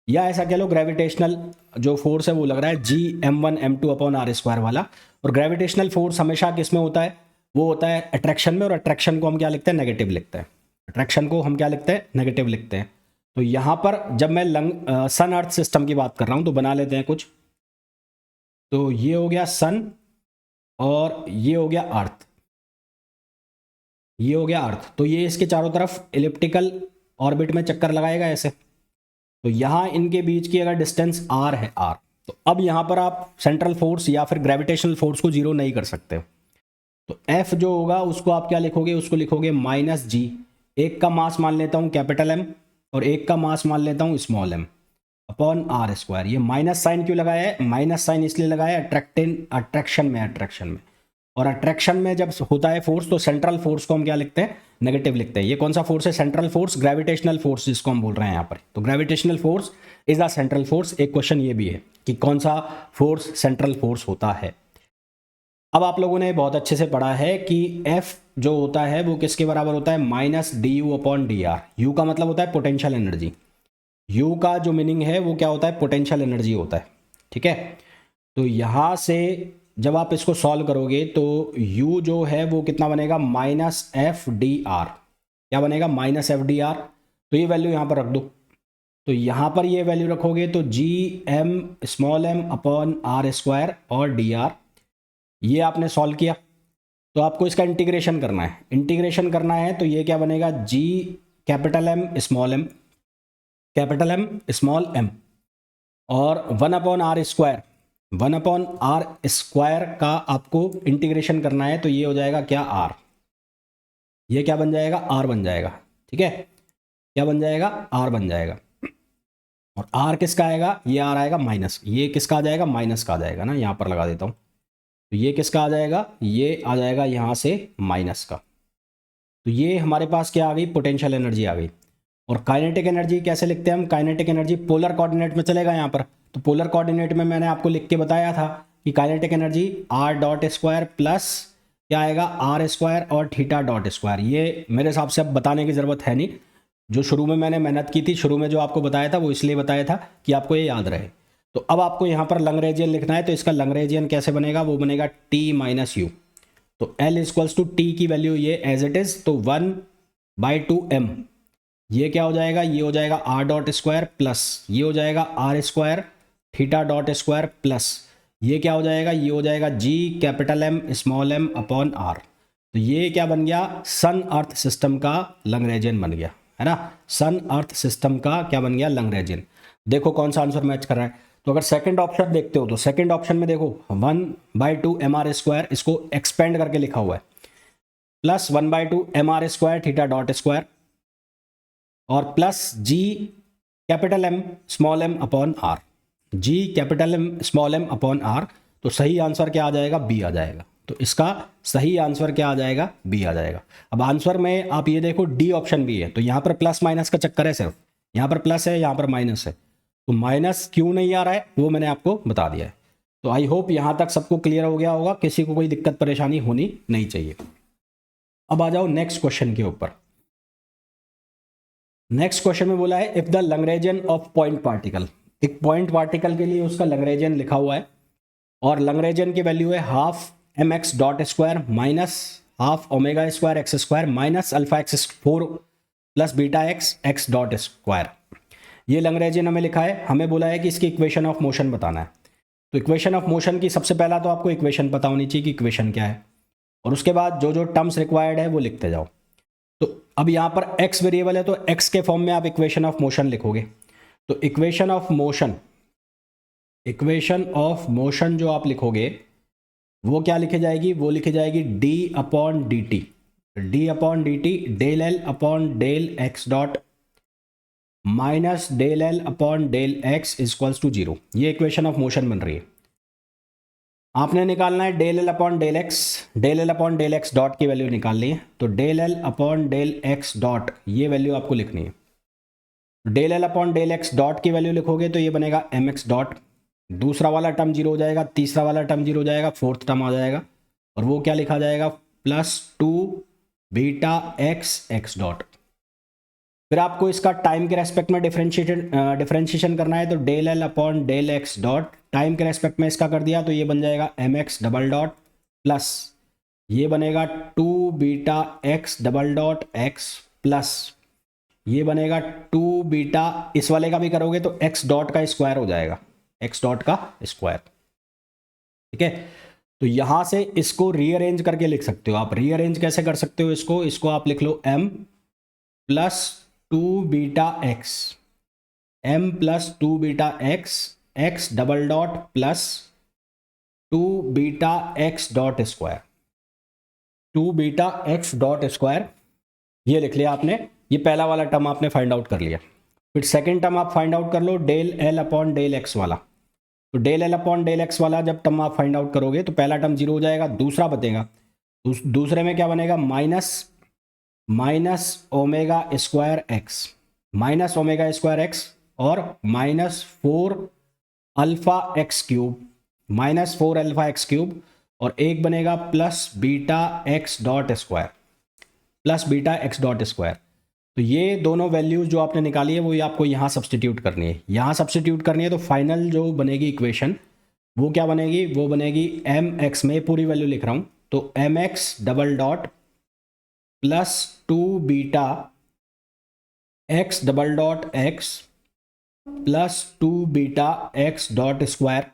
या ऐसा कह लो ग्रेविटेशनल जो फोर्स है वो लग रहा है Gm1m2/r² वाला। और ग्रेविटेशनल फोर्स हमेशा किस में होता है, वो होता है अट्रैक्शन में, और अट्रैक्शन को हम क्या लिखते हैं, नेगेटिव लिखते हैं। अट्रैक्शन को हम क्या लिखते हैं, नेगेटिव लिखते हैं। तो यहाँ पर जब मैं सन अर्थ सिस्टम की बात कर रहा हूँ तो बना लेते हैं कुछ। तो ये हो गया सन और ये हो गया अर्थ, ये हो गया अर्थ। तो ये इसके चारों तरफ इलिप्टिकल ऑर्बिट में चक्कर लगाएगा ऐसे। तो यहाँ इनके बीच की अगर डिस्टेंस r है, r, तो अब यहाँ पर आप सेंट्रल फोर्स या फिर ग्रेविटेशनल फोर्स को जीरो नहीं कर सकते। तो F जो होगा उसको आप क्या लिखोगे, उसको लिखोगे -g। एक का मास मान लेता हूँ कैपिटल M और एक का मास मान लेता हूँ स्मॉल m अपॉन r²। ये माइनस साइन क्यों लगाया है, माइनस साइन इसलिए लगाया है अट्रैक्शन में। और अट्रैक्शन में जब होता है फोर्स तो सेंट्रल फोर्स को हम क्या लिखते हैं, नेगेटिव लिखते हैं। ये कौन सा फोर्स है, सेंट्रल फोर्स, ग्रेविटेशनल फोर्स जिसको हम बोल रहे हैं यहाँ पर। तो gravitational force is the central force. एक क्वेश्चन ये भी है कि कौन सा फोर्स सेंट्रल फोर्स होता है। अब आप लोगों ने बहुत अच्छे से पढ़ा है कि F जो होता है वो किसके बराबर होता है, -du/dr। U का मतलब होता है पोटेंशियल एनर्जी, U का जो मीनिंग है वो क्या होता है, पोटेंशियल एनर्जी होता है। ठीक है, तो यहाँ से जब आप इसको सॉल्व करोगे तो U जो है वो कितना बनेगा, -fdr। क्या बनेगा, -fdr। तो ये वैल्यू यहाँ पर रख दो। तो यहाँ पर ये वैल्यू रखोगे तो G M small M upon R square और डी आर, ये आपने सॉल्व किया। तो आपको इसका इंटीग्रेशन करना है, इंटीग्रेशन करना है तो ये क्या बनेगा, G capital M small m, capital M small m और 1/r², 1/r² का आपको इंटीग्रेशन करना है, तो ये हो जाएगा क्या, r, ये क्या बन जाएगा, r बन जाएगा। ठीक है, क्या बन जाएगा, r बन जाएगा। और r किसका आएगा, ये r आएगा माइनस, ये किसका आ जाएगा, माइनस का आ जाएगा ना, यहाँ पर लगा देता हूँ। तो ये किसका आ जाएगा, ये आ जाएगा यहाँ से माइनस का। तो ये हमारे पास क्या आ गई, पोटेंशियल एनर्जी आ गई। और काइनेटिक एनर्जी कैसे लिखते हैं हम, काइनेटिक एनर्जी पोलर कोऑर्डिनेट में चलेगा यहाँ पर। तो पोलर कोऑर्डिनेट में मैंने आपको लिख के बताया था कि काइनेटिक एनर्जी r.² प्लस क्या आएगा, r² और θ.²। ये मेरे हिसाब से अब बताने की ज़रूरत है नहीं, जो शुरू में मैंने मेहनत की थी, शुरू में जो आपको बताया था वो इसलिए बताया था कि आपको ये याद रहे। तो अब आपको यहाँ पर लंग्रेजियन लिखना है, तो इसका लंग्रेजियन कैसे बनेगा, वो बनेगा t - u। तो L = t की वैल्यू ये एज इट इज़, तो 1/2m, ये क्या हो जाएगा, ये हो जाएगा r.² प्लस ये हो जाएगा r² θ.² प्लस ये क्या हो जाएगा, ये हो जाएगा G capital M small M upon r। तो ये क्या बन गया, सन अर्थ सिस्टम का लंग्रेजियन बन गया, है ना। सन अर्थ सिस्टम का क्या बन गया, लंग्रेजियन। देखो कौन सा आंसर मैच कर रहा है। तो अगर सेकंड ऑप्शन देखते हो तो सेकंड ऑप्शन में देखो 1/2 mr², इसको एक्सपेंड करके लिखा हुआ है, प्लस 1/2 mr² θ.² और plus G capital M small M upon R, G capital M small M upon R. तो सही आंसर क्या आ जाएगा, बी आ जाएगा। तो इसका सही आंसर क्या आ जाएगा, बी आ जाएगा। अब आंसर में आप ये देखो डी ऑप्शन भी है, तो यहाँ पर प्लस माइनस का चक्कर है, सिर्फ यहाँ पर प्लस है, यहाँ पर माइनस है। तो माइनस क्यों नहीं आ रहा है वो मैंने आपको बता दिया है। तो आई होप यहाँ तक सबको क्लियर हो गया होगा, किसी को कोई दिक्कत परेशानी होनी नहीं चाहिए। अब आ जाओ नेक्स्ट क्वेश्चन के ऊपर। नेक्स्ट क्वेश्चन में बोला है if the Lagrangian of point particle, एक पॉइंट पार्टिकल के लिए उसका लंग्रेजियन लिखा हुआ है और लंग्रेजियन की वैल्यू है ½ mx.² ½ ω² x² minus alpha x4 plus beta x.²। ये लंग्रेजियन हमें लिखा है, हमें बोला है कि इसकी इक्वेशन ऑफ मोशन बताना है। तो इक्वेशन ऑफ मोशन की सबसे पहला तो आपको इक्वेशन पता होनी चाहिए कि इक्वेशन क्या है, और उसके बाद जो जो टर्म्स रिक्वायर्ड है वो लिखते जाओ। तो अब यहाँ पर x वेरिएबल है, तो x के फॉर्म में आप इक्वेशन ऑफ मोशन लिखोगे। तो इक्वेशन ऑफ मोशन जो आप लिखोगे वो क्या लिखी जाएगी, वो लिखी जाएगी d/dt, del L upon del x dot minus del L upon del x equals to 0। ये इक्वेशन ऑफ मोशन बन रही है। आपने निकालना है del L upon del x dot की वैल्यू निकालनी है। तो del L upon del x dot ये वैल्यू आपको लिखनी है। Del L upon del x dot की वैल्यू लिखोगे तो ये बनेगा mx डॉट, दूसरा वाला टर्म 0 हो जाएगा, तीसरा वाला टर्म 0 हो जाएगा, फोर्थ टर्म आ जाएगा, और वो क्या लिखा जाएगा, +2 बीटा x डॉट। फिर आपको इसका टाइम के रेस्पेक्ट में डिफरेंशिएशन करना है। तो del L upon del x dot time के रेस्पेक्ट में इसका कर दिया तो ये बन जाएगा mx डबल डॉट प्लस ये बनेगा 2 beta x double dot x plus ये बनेगा 2 बीटा, इस वाले का भी करोगे तो x डॉट का स्क्वायर हो जाएगा, x डॉट का स्क्वायर। ठीक है, तो यहां से इसको रीअरेंज करके लिख सकते हो आप। रीअरेंज कैसे कर सकते हो इसको आप लिख लो m plus 2 beta x, m plus 2 beta x double dot plus 2 beta x dot square, 2 beta x dot square ये लिख लिया आपने। ये पहला वाला टर्म आपने फाइंड आउट कर लिया। फिर सेकंड टर्म आप फाइंड आउट कर लो del L upon del x वाला। तो del L upon del x वाला जब टर्म आप फाइंड आउट करोगे तो पहला टर्म 0 हो जाएगा, दूसरा बचेगा, दूसरे में क्या बनेगा, माइनस ओमेगा स्क्वायर x और -4 अल्फा x क्यूब और एक बनेगा plus beta x dot square. तो ये दोनों वैल्यूज जो आपने निकाली है वो ये आपको यहाँ सब्सटीट्यूट करनी है। तो फाइनल जो बनेगी इक्वेशन वो क्या बनेगी, वो बनेगी mx में पूरी वैल्यू लिख रहा हूँ, तो mx double dot plus 2 beta x double dot x plus 2 beta X dot square, है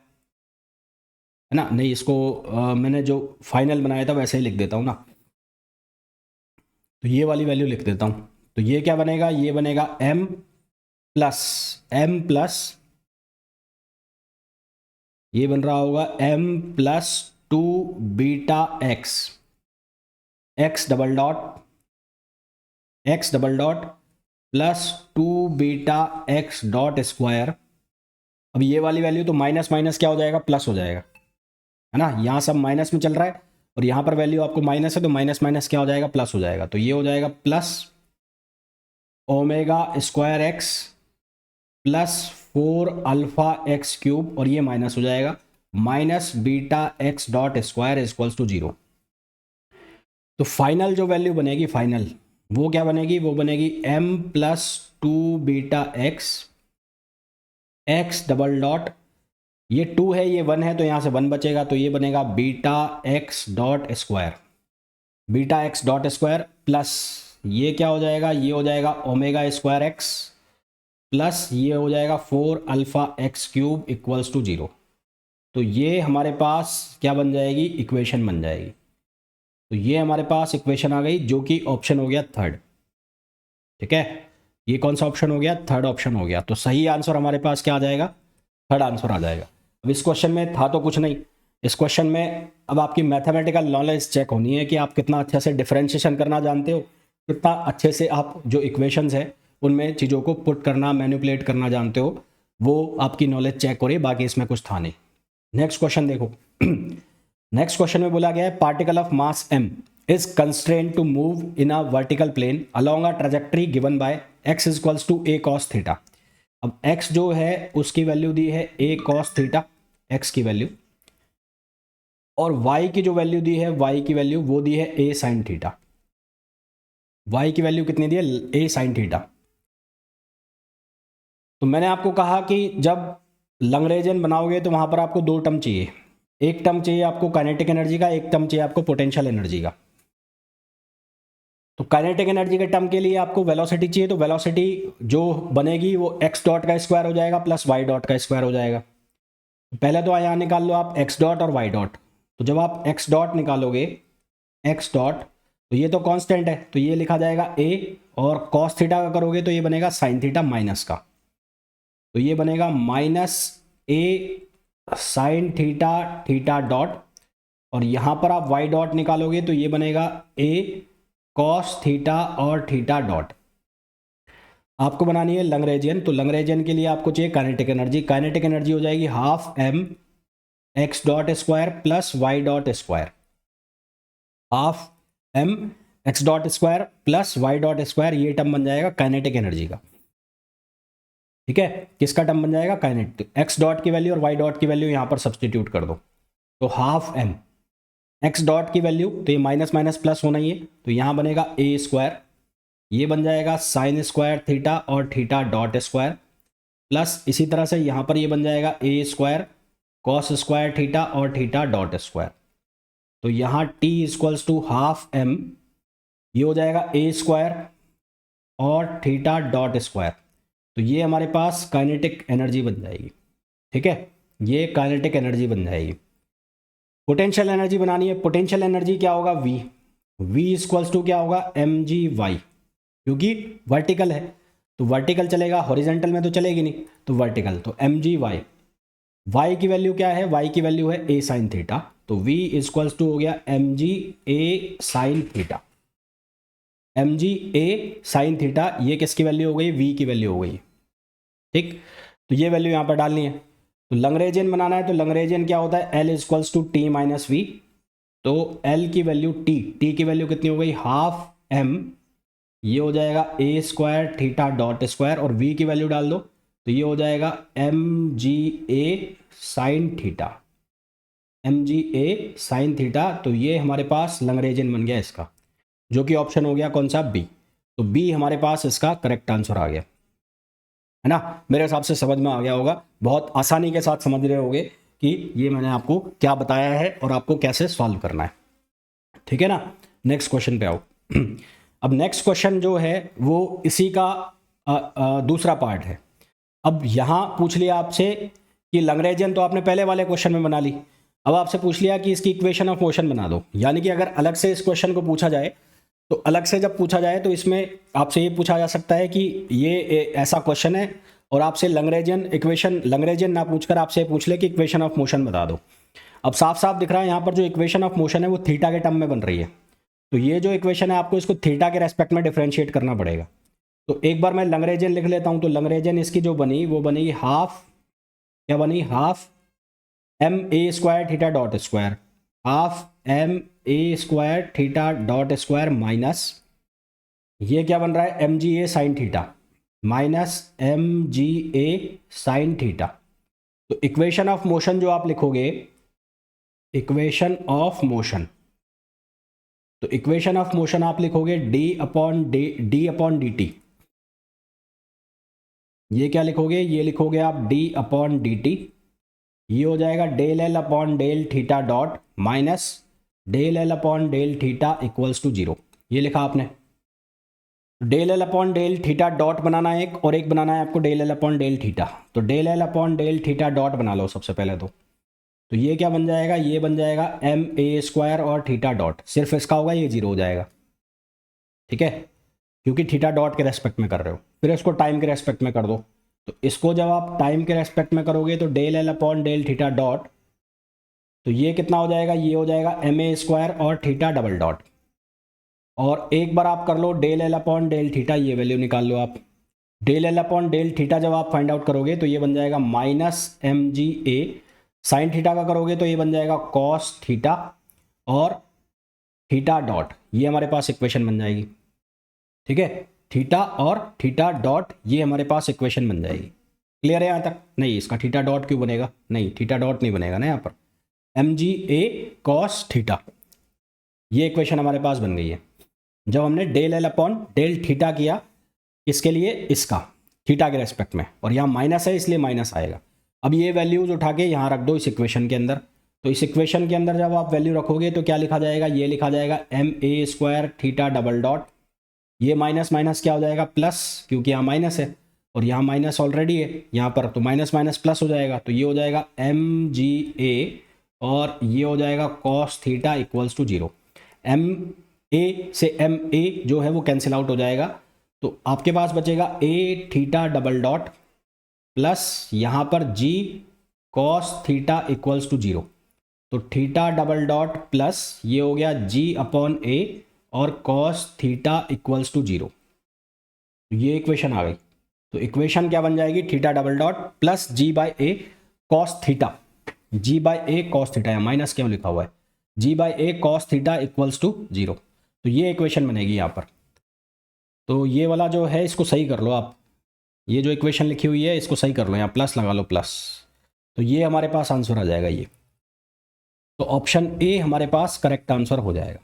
ना। नहीं, इसको मैंने जो फाइनल बनाया था वैसे ही लिख देता हूँ ना, तो ये वाली वैल्यू लिख देता हूँ। तो ये क्या बनेगा, ये बनेगा m प्लस ये बन रहा होगा m+2 beta x double dot plus 2 beta X dot square. अब ये वाली वैल्यू तो माइनस माइनस क्या हो जाएगा, प्लस हो जाएगा, है ना। यहाँ सब माइनस में चल रहा है और यहाँ पर वैल्यू आपको माइनस है, तो माइनस माइनस क्या हो जाएगा, प्लस हो जाएगा। तो ये हो जाएगा plus omega square X plus 4 alpha X cube, और ये माइनस हो जाएगा, minus beta X dot square equals to 0। तो फाइनल जो वैल्यू बनेगी, फाइनल वो क्या बनेगी, वो बनेगी m+2 beta x double dot, ये 2 है ये 1 है तो यहाँ से 1 बचेगा, तो ये बनेगा beta X dot square plus ये क्या हो जाएगा, ये हो जाएगा ओमेगा स्क्वायर एक्स प्लस ये हो जाएगा 4 alpha X cube equals to 0। तो ये हमारे पास क्या बन जाएगी, इक्वेशन बन जाएगी। तो ये हमारे पास इक्वेशन आ गई, जो कि ऑप्शन हो गया थर्ड। ठीक है, ये कौन सा ऑप्शन हो गया, थर्ड ऑप्शन हो गया। तो सही आंसर हमारे पास क्या आ जाएगा, थर्ड आंसर आ जाएगा। अब इस क्वेश्चन में था तो कुछ नहीं, इस क्वेश्चन में अब आपकी मैथमेटिकल नॉलेज चेक होनी है कि आप कितना अच्छे से डिफरेंशिएशन करना जानते हो, कितना अच्छे से आप जो इक्वेशंस है उनमें चीज़ों को पुट करना, मैनिपुलेट करना जानते हो, वो आपकी नॉलेज चेक हो रही है, बाकी इसमें कुछ था नहीं। नेक्स्ट क्वेश्चन देखो। नेक्स्ट क्वेश्चन में बोला गया है particle of mass m is constraint to move in a vertical plane along a trajectory given by x equals to a cos theta. अब x जो है उसकी वैल्यू दी है a cos थीटा, x की वैल्यू, और y की जो value दी है, y की वैल्यू वो दी है a sin थीटा। y की वैल्यू कितनी दी है, a sin थीटा। तो मैंने आपको कहा कि जब लंगरेजन बनाओगे तो वहां पर आपको दो टर्म चाहिए, एक टर्म चाहिए आपको काइनेटिक एनर्जी का, एक टर्म चाहिए आपको पोटेंशियल एनर्जी का। तो काइनेटिक एनर्जी के टर्म के लिए आपको वेलोसिटी चाहिए, तो वेलोसिटी जो बनेगी वो x डॉट का स्क्वायर हो जाएगा प्लस y डॉट का स्क्वायर हो जाएगा। पहले तो यहाँ निकाल लो आप x डॉट और y डॉट। तो जब आप x डॉट निकालोगे, x डॉट, तो ये तो कांस्टेंट है तो ये लिखा जाएगा a, और cos थीटा का करोगे तो ये बनेगा sin थीटा माइनस का, तो ये बनेगा minus a sin theta theta dot, और यहाँ पर आप y डॉट निकालोगे तो ये बनेगा a cos थीटा और थीटा डॉट। आपको बनानी है लंगरेजियन, तो लंगरेजियन के लिए आपको चाहिए काइनेटिक एनर्जी। काइनेटिक एनर्जी हो जाएगी half m x dot square plus y dot square, half m x dot square plus y dot square, ये टर्म बन जाएगा काइनेटिक एनर्जी का। ठीक है, किसका टर्म बन जाएगा, काइनेटिक। x डॉट की वैल्यू और y डॉट की वैल्यू यहाँ पर सब्सटीट्यूट कर दो, तो हाफ m x डॉट की वैल्यू, तो ये माइनस माइनस प्लस होना ही है, तो यहाँ बनेगा a स्क्वायर, ये बन जाएगा साइन स्क्वायर थीटा और थीटा डॉट स्क्वायर, प्लस इसी तरह से यहाँ पर ये बन जाएगा a स्क्वायर कॉस स्क्वायर थीटा और थीटा डॉट स्क्वायर। तो यहाँ t equals to half m, ये हो जाएगा a स्क्वायर और थीटा डॉट स्क्वायर। तो ये हमारे पास काइनेटिक एनर्जी बन जाएगी। ठीक है, ये काइनेटिक एनर्जी बन जाएगी। पोटेंशियल एनर्जी बनानी है, पोटेंशियल एनर्जी क्या होगा, v इक्वल्स टू क्या होगा, mgy, क्योंकि वर्टिकल है तो वर्टिकल चलेगा, हॉरिजेंटल में तो चलेगी नहीं, तो वर्टिकल, तो mgy। y की वैल्यू क्या है, y की वैल्यू है a sin थीटा, तो v इक्वल्स टू हो गया mg a sin theta, mg a sin theta, ये किसकी वैल्यू हो गई, v की वैल्यू हो गई। ठीक, तो ये वैल्यू यहाँ पर डालनी है। तो लंगरेजियन बनाना है, तो लंगरेजियन क्या होता है, L equals to T minus we, तो L की वैल्यू t की वैल्यू कितनी हो गई, हाफ m, ये हो जाएगा a square theta dot square, और v की वैल्यू डाल दो तो ये हो जाएगा mga sine theta, mga sine theta. तो ये हमारे पास लंगरेजियन बन गया इसका, जो कि ऑप्शन हो गया कौन सा, बी। तो बी हमारे पास इसका करेक्ट आंसर आ गया, है ना। मेरे हिसाब से समझ में आ गया होगा, बहुत आसानी के साथ समझ रहे होगे कि ये मैंने आपको क्या बताया है और आपको कैसे सॉल्व करना है। ठीक है ना, नेक्स्ट क्वेश्चन पे आओ। अब नेक्स्ट क्वेश्चन जो है वो इसी का दूसरा पार्ट है। अब यहाँ पूछ लिया आपसे कि लैग्रेंजियन तो आपने पहले वाले क्वेश्चन में बना ली, अब आपसे पूछ लिया कि इसकी इक्वेशन ऑफ मोशन बना दो। यानी कि अगर अलग से इस क्वेश्चन को पूछा जाए तो अलग से जब पूछा जाए तो इसमें आपसे ये पूछा जा सकता है कि ये ऐसा क्वेश्चन है और आपसे लैग्रेंजियन ना पूछकर आपसे पूछ ले कि इक्वेशन ऑफ मोशन बता दो। अब साफ साफ दिख रहा है यहाँ पर जो इक्वेशन ऑफ मोशन है वो थीटा के टर्म में बन रही है, तो ये जो इक्वेशन है आपको इसको थीटा के रेस्पेक्ट में डिफरेंशिएट करना पड़ेगा। तो एक बार मैं लैग्रेंजियन लिख लेता हूँ। तो लैग्रेंजियन इसकी जो बनी वो बनी हाफ एम ए square theta dot square, half m ए square theta dot square minus ये क्या बन रहा है m ji a sine theta minus m ji a sine theta. तो इक्वेशन ऑफ मोशन जो आप लिखोगे, इक्वेशन ऑफ मोशन, तो इक्वेशन ऑफ मोशन आप लिखोगे डी अपॉन डी टी। ये क्या लिखोगे, ये लिखोगे आप डी अपॉन डी टी। ये हो जाएगा del L upon del theta dot minus del L upon del theta equals to 0। ये लिखा आपने। Del L upon del theta dot बनाना है एक, और एक बनाना है आपको del L upon del theta. तो del L upon del theta dot बना लो सबसे पहले तो ये क्या बन जाएगा, ये बन जाएगा एम ए स्क्वायर और थीटा डॉट, सिर्फ इसका होगा ये 0 हो जाएगा। ठीक है, क्योंकि थीटा डॉट के रेस्पेक्ट में कर रहे हो। फिर इसको टाइम के रेस्पेक्ट में कर दो। तो इसको जब आप टाइम के रेस्पेक्ट में करोगे तो del L upon del theta dot, तो ये कितना हो जाएगा, ये हो जाएगा एम ए स्क्वायर और थीटा डबल डॉट। और एक बार आप कर लो del L upon del theta, ये वैल्यू निकाल लो आप। Del L upon del theta जब आप फाइंड आउट करोगे तो ये बन जाएगा minus m ji a, sine theta का करोगे तो ये बन जाएगा कॉस थीटा और थीटा डॉट, ये हमारे पास इक्वेशन बन जाएगी। ठीक है, थीटा और थीटा डॉट ये हमारे पास इक्वेशन बन जाएगी। क्लियर है यहाँ तक? नहीं, इसका थीटा डॉट क्यों बनेगा, नहीं थीटा डॉट नहीं बनेगा ना यहाँ पर, M ji A cos theta, ये इक्वेशन हमारे पास बन गई है जब हमने del L upon del theta किया इसके लिए, इसका थीटा के रेस्पेक्ट में, और यहाँ माइनस है इसलिए माइनस आएगा। अब ये वैल्यूज उठा के यहाँ रख दो इस इक्वेशन के अंदर। तो इस इक्वेशन के अंदर जब आप वैल्यू रखोगे तो क्या लिखा जाएगा, ये लिखा जाएगा M A square theta double dot, ये माइनस माइनस क्या हो जाएगा प्लस, क्योंकि यहाँ माइनस है और यहाँ माइनस ऑलरेडी है यहाँ पर, तो माइनस माइनस प्लस हो जाएगा। तो ये हो जाएगा एम जी ए और ये हो जाएगा cos theta equals to 0। M A से एम ए जो है वो कैंसिल आउट हो जाएगा, तो आपके पास बचेगा ए थीटा डबल डॉट प्लस यहाँ पर जी कॉस थीटा इक्वल्स टू 0। तो थीटा डबल डॉट प्लस ये हो गया जी अपॉन ए और कॉस थीटा इक्वल्स टू 0। ये इक्वेशन आ गई। तो इक्वेशन क्या बन जाएगी, theta double dot plus g by a cos theta, g by a cos theta, या माइनस क्यों लिखा हुआ है, g by a cos theta equals to 0। तो ये इक्वेशन बनेगी यहाँ पर। तो ये वाला जो है इसको सही कर लो आप, ये जो इक्वेशन लिखी हुई है इसको सही कर लो, यहाँ प्लस लगा लो प्लस, तो ये हमारे पास आंसर आ जाएगा ये। तो ऑप्शन ए हमारे पास करेक्ट आंसर हो जाएगा।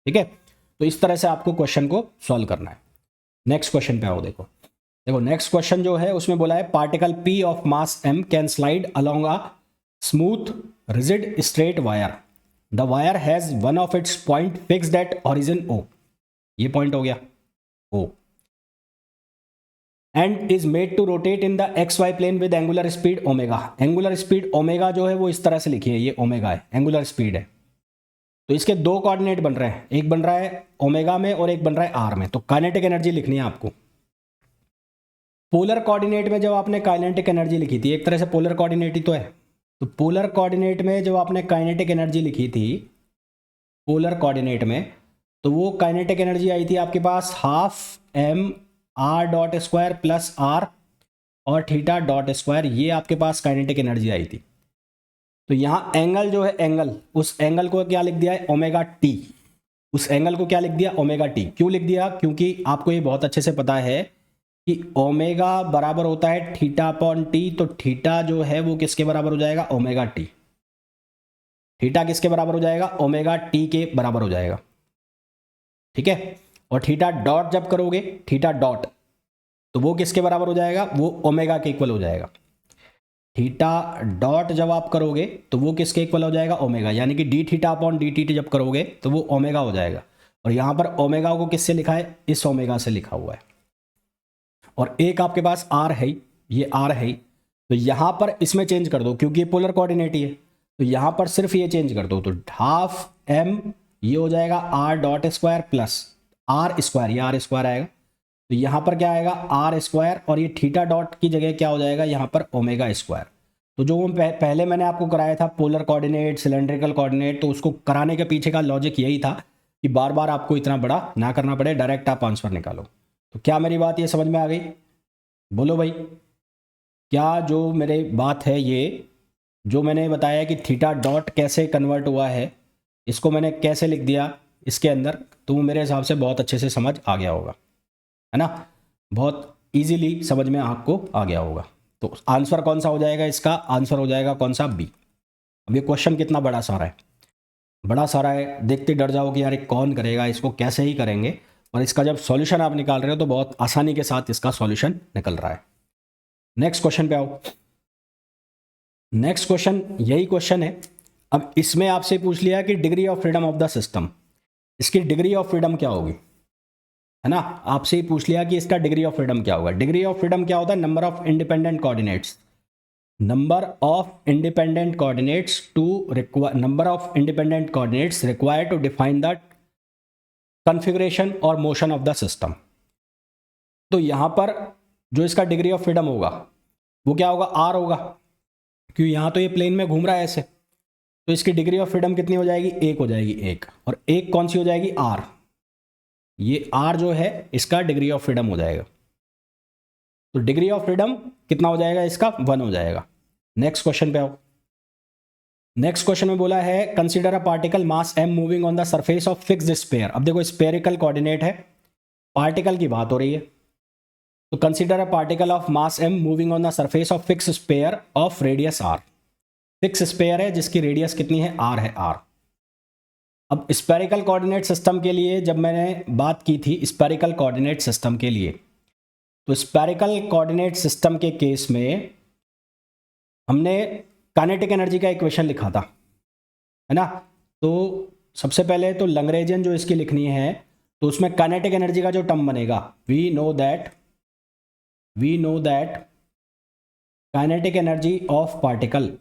ठीक है, तो इस तरह से आपको क्वेश्चन को सॉल्व करना है। नेक्स्ट क्वेश्चन पे आओ। देखो नेक्स्ट क्वेश्चन जो है उसमें बोला है particle P of mass m can slide along a smooth rigid straight wire, the wire has one of its point fixed at origin O, ये पॉइंट हो गया O, and is made to rotate in the X Y plane with angular speed omega. Angular speed omega जो है वो इस तरह से लिखी है, ये ओमेगा है, एंगुलर स्पीड है। तो इसके दो कोऑर्डिनेट बन रहे हैं, एक बन रहा है ओमेगा में और एक बन रहा है आर में। तो काइनेटिक एनर्जी लिखनी है आपको। पोलर कोऑर्डिनेट में जब आपने काइनेटिक एनर्जी लिखी थी, एक तरह से पोलर कोऑर्डिनेट ही तो है, तो पोलर कोऑर्डिनेट में जब आपने काइनेटिक एनर्जी लिखी थी पोलर कोऑर्डिनेट में, तो वो काइनेटिक एनर्जी आई थी आपके पास half M R dot square plus r और थीटा डॉट स्क्वायर, ये आपके पास काइनेटिक एनर्जी आई थी। तो यहाँ एंगल जो है, एंगल, उस एंगल को क्या लिख दिया है ओमेगा टी, उस एंगल को क्या लिख दिया ओमेगा टी। क्यों लिख दिया, क्योंकि आपको ये बहुत अच्छे से पता है कि ओमेगा बराबर होता है थीटा अपॉन टी, तो थीटा जो है वो किसके बराबर हो जाएगा ओमेगा टी, थीटा किसके बराबर हो जाएगा ओमेगा टी के बराबर हो जाएगा। ठीक है, और थीटा डॉट जब करोगे, थीटा डॉट, तो वो किसके बराबर हो जाएगा, वो ओमेगा के इक्वल हो जाएगा। थीटा डॉट जब आप करोगे तो वो किसके इक्वल हो जाएगा ओमेगा, यानी कि D theta upon D T जब करोगे तो वो ओमेगा हो जाएगा। और यहाँ पर ओमेगा को किससे लिखा है, इस ओमेगा से लिखा हुआ है। और एक आपके पास आर है, ये आर है ही, तो यहाँ पर इसमें चेंज कर दो क्योंकि ये पोलर कोऑर्डिनेट ही है, तो यहाँ पर सिर्फ ये चेंज कर दो, तो हाफ एम ये हो जाएगा R dot square plus R square, ये आर स्क्वायर आएगा, तो यहाँ पर क्या आएगा आर स्क्वायर, और ये थीटा डॉट की जगह क्या हो जाएगा यहाँ पर ओमेगा स्क्वायर। तो जो पहले मैंने आपको कराया था पोलर कोऑर्डिनेट, सिलेंड्रिकल कोऑर्डिनेट, तो उसको कराने के पीछे का लॉजिक यही था कि बार बार आपको इतना बड़ा ना करना पड़े, डायरेक्ट आप आंसर निकालो। तो क्या मेरी बात ये समझ में आ गई? बोलो भाई, क्या जो मेरी बात है ये जो मैंने बताया कि थीटा डॉट कैसे कन्वर्ट हुआ है, इसको मैंने कैसे लिख दिया इसके अंदर, तो मेरे हिसाब से बहुत अच्छे से समझ आ गया होगा, है ना? बहुत इजीली समझ में आपको आ गया होगा। तो आंसर कौन सा हो जाएगा इसका? आंसर हो जाएगा कौन सा? बी। अब ये क्वेश्चन कितना बड़ा सारा है, बड़ा सारा है, देखते डर जाओ कि यार कौन करेगा इसको, कैसे ही करेंगे, और इसका जब सॉल्यूशन आप निकाल रहे हो तो बहुत आसानी के साथ इसका सॉल्यूशन निकल रहा है। नेक्स्ट क्वेश्चन पे आओ। नेक्स्ट क्वेश्चन यही क्वेश्चन है। अब इसमें आपसे पूछ लिया कि degree of freedom of the system, इसकी डिग्री ऑफ फ्रीडम क्या होगी, है ना? आपसे ही पूछ लिया कि इसका डिग्री ऑफ फ्रीडम क्या होगा। डिग्री ऑफ फ्रीडम क्या होता है? Number of independent coordinates, number of independent coordinates to require, number of independent coordinates required to define the configuration और मोशन ऑफ द सिस्टम। तो यहां पर जो इसका डिग्री ऑफ फ्रीडम होगा वो क्या होगा? आर होगा, क्योंकि यहां तो ये प्लेन में घूम रहा है ऐसे, तो इसकी डिग्री ऑफ फ्रीडम कितनी हो जाएगी? एक हो जाएगी, एक, और एक कौन सी हो जाएगी? आर। ये आर जो है इसका डिग्री ऑफ फ्रीडम हो जाएगा, तो डिग्री ऑफ फ्रीडम कितना हो जाएगा इसका? 1 हो जाएगा। नेक्स्ट क्वेश्चन पे आओ। नेक्स्ट क्वेश्चन में बोला है consider a particle mass m moving on the surface of fixed sphere. अब देखो स्फेरिकल कोऑर्डिनेट है, पार्टिकल की बात हो रही है, तो consider a particle of mass m moving on the surface of fixed sphere of radius r। Fix sphere है जिसकी रेडियस कितनी है? r है, r। अब स्फेरिकल कोऑर्डिनेट सिस्टम के लिए जब मैंने बात की थी, स्फेरिकल कोऑर्डिनेट सिस्टम के लिए, तो स्फेरिकल कोऑर्डिनेट सिस्टम के केस में हमने काइनेटिक एनर्जी का इक्वेशन लिखा था, है ना? तो सबसे पहले तो लैग्रेंजियन जो इसकी लिखनी है, तो उसमें काइनेटिक एनर्जी का जो टर्म बनेगा, we know that kinetic energy of particle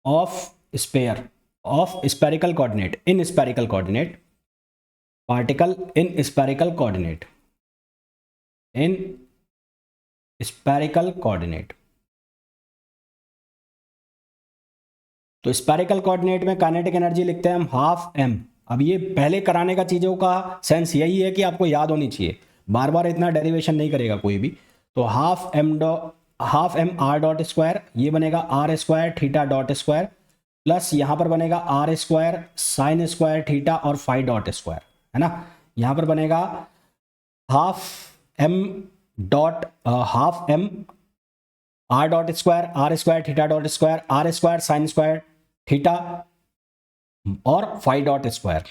of sphere of spherical coordinate in spherical coordinate, particle in spherical coordinate, in spherical coordinate. तो स्फेरिकल कोऑर्डिनेट में काइनेटिक एनर्जी लिखते हैं हम हाफ एम। अब ये पहले कराने का चीज़ों का सेंस यही है कि आपको याद होनी चाहिए, बार बार इतना डेरिवेशन नहीं करेगा कोई भी। तो half M R dot square, ये बनेगा R square theta dot square, plus यहाँ पर बनेगा R square sine square theta और फाइव डॉट स्क्वायर, है ना? यहाँ पर बनेगा half M R dot square R square theta dot square R square sine square theta और फाइव डॉट स्क्वायर,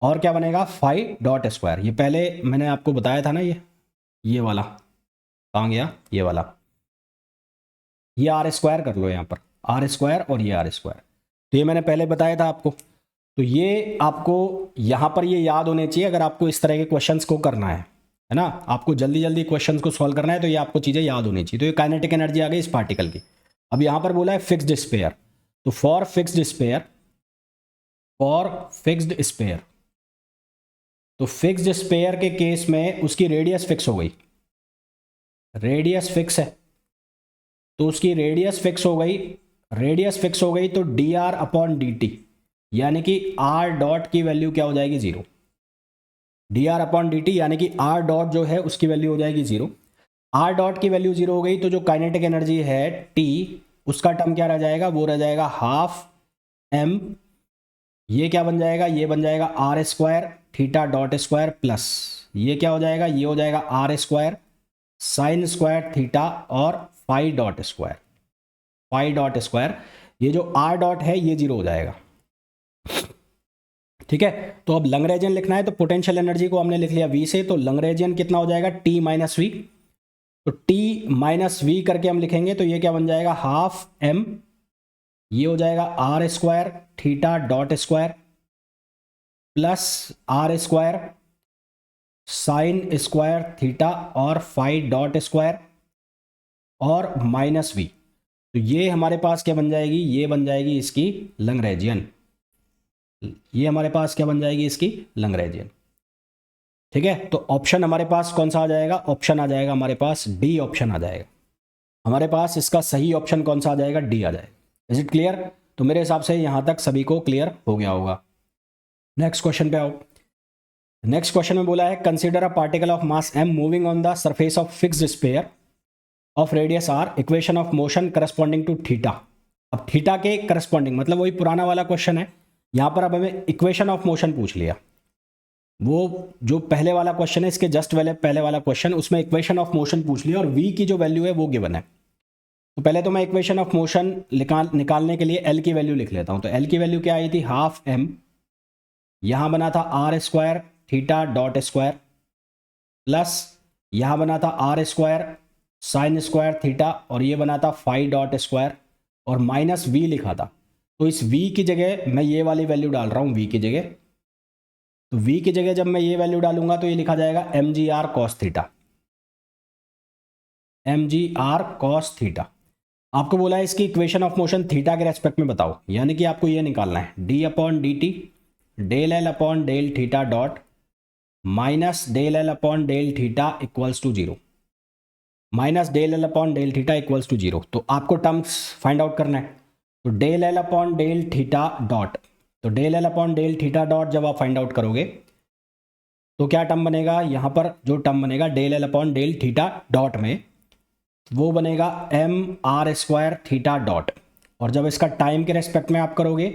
और क्या बनेगा? Phi dot square. ये पहले मैंने आपको बताया था ना, ये वाला कहाँ गया? ये वाला, ये आर स्क्वायर कर लो यहाँ पर, आर स्क्वायर और ये आर स्क्वायर, तो ये मैंने पहले बताया था आपको। तो ये आपको यहाँ पर ये याद होने चाहिए अगर आपको इस तरह के क्वेश्चंस को करना है ना? आपको जल्दी जल्दी क्वेश्चंस को सॉल्व करना है, तो ये आपको चीज़ें याद होनी चाहिए। तो ये काइनेटिक एनर्जी आ गई इस पार्टिकल की। अब यहाँ पर बोला है फिक्स्ड स्फीयर, तो फॉर फिक्स्ड स्फीयर, तो फिक्स्ड स्फीयर के केस में उसकी रेडियस फिक्स हो गई, रेडियस फिक्स है, तो उसकी रेडियस फिक्स हो गई, तो D R upon D T, यानी कि आर डॉट की वैल्यू क्या हो जाएगी? 0। D R upon D T यानी कि आर डॉट जो है उसकी वैल्यू हो जाएगी 0। आर डॉट की वैल्यू 0 हो गई, तो जो काइनेटिक एनर्जी है टी, उसका टर्म क्या रह जाएगा? वो रह जाएगा हाफ एम, ये क्या बन जाएगा? ये बन जाएगा R square theta dot square, plus ये क्या हो जाएगा? ये हो जाएगा R square sine square theta और फाइव डॉट स्क्वायर। ये जो आर डॉट है ये 0 हो जाएगा, ठीक है? तो अब लैग्रेंजियन लिखना है, तो पोटेंशियल एनर्जी को हमने लिख लिया V से, तो लैग्रेंजियन कितना हो जाएगा? T minus we. तो T माइनस वी करके हम लिखेंगे, तो ये क्या बन जाएगा? हाफ m, ये हो जाएगा R square theta dot square plus R square sine square theta और फाई डॉट स्क्वायर और माइनस वी। तो ये हमारे पास क्या बन जाएगी, ये बन जाएगी इसकी लैग्रेंजियन। ये हमारे पास क्या बन जाएगी, इसकी लैग्रेंजियन। ठीक है, तो ऑप्शन हमारे पास कौन सा आ जाएगा, ऑप्शन आ जाएगा हमारे पास डी ऑप्शन आ जाएगा हमारे पास। इसका सही ऑप्शन कौन सा आ जाएगा, डी आ जाएगा। Is it clear? तो मेरे हिसाब से यहां तक सभी को क्लियर हो गया होगा। नेक्स्ट क्वेश्चन पे आओ। नेक्स्ट क्वेश्चन में बोला है consider a particle of mass m moving on the surface of fixed sphere of radius r, equation of motion corresponding to theta. अब थीटा के करस्पॉन्डिंग मतलब वही पुराना वाला क्वेश्चन है, यहां पर अब हमें इक्वेशन ऑफ मोशन पूछ लिया। वो जो पहले वाला क्वेश्चन है, इसके जस्ट पहले वाला क्वेश्चन, उसमें इक्वेशन ऑफ मोशन पूछ लिया और v की जो वैल्यू है वो गिवन है। तो पहले तो मैं इक्वेशन ऑफ मोशन निकालने के लिए l की वैल्यू लिख लेता हूं। तो l की वैल्यू क्या आई थी, हाफ m, यहां बना था r square theta dot square, plus यहां बना था r square sine square theta और ये बना था फाई डॉट स्क्वायर और माइनस v लिखा था। तो इस v की जगह मैं ये वाली वैल्यू डाल रहा हूं, v की जगह। तो v की जगह जब मैं ये वैल्यू डालूंगा तो ये लिखा जाएगा mgr cos theta, mgr cos theta. आपको बोला है इसकी इक्वेशन ऑफ मोशन थीटा के रेस्पेक्ट में बताओ, यानी कि आपको ये निकालना है d upon D T del L upon del theta dot minus del L upon del theta equals to zero, minus del L upon del theta equals to zero. तो आपको टर्म्स फाइंड आउट करना है। तो del L upon del theta dot, तो del L upon del theta dot जब आप find out करोगे तो क्या टर्म बनेगा, यहां पर जो टर्म बनेगा del L upon del theta dot में, वो बनेगा M R square theta dot. और जब इसका टाइम के रेस्पेक्ट में आप करोगे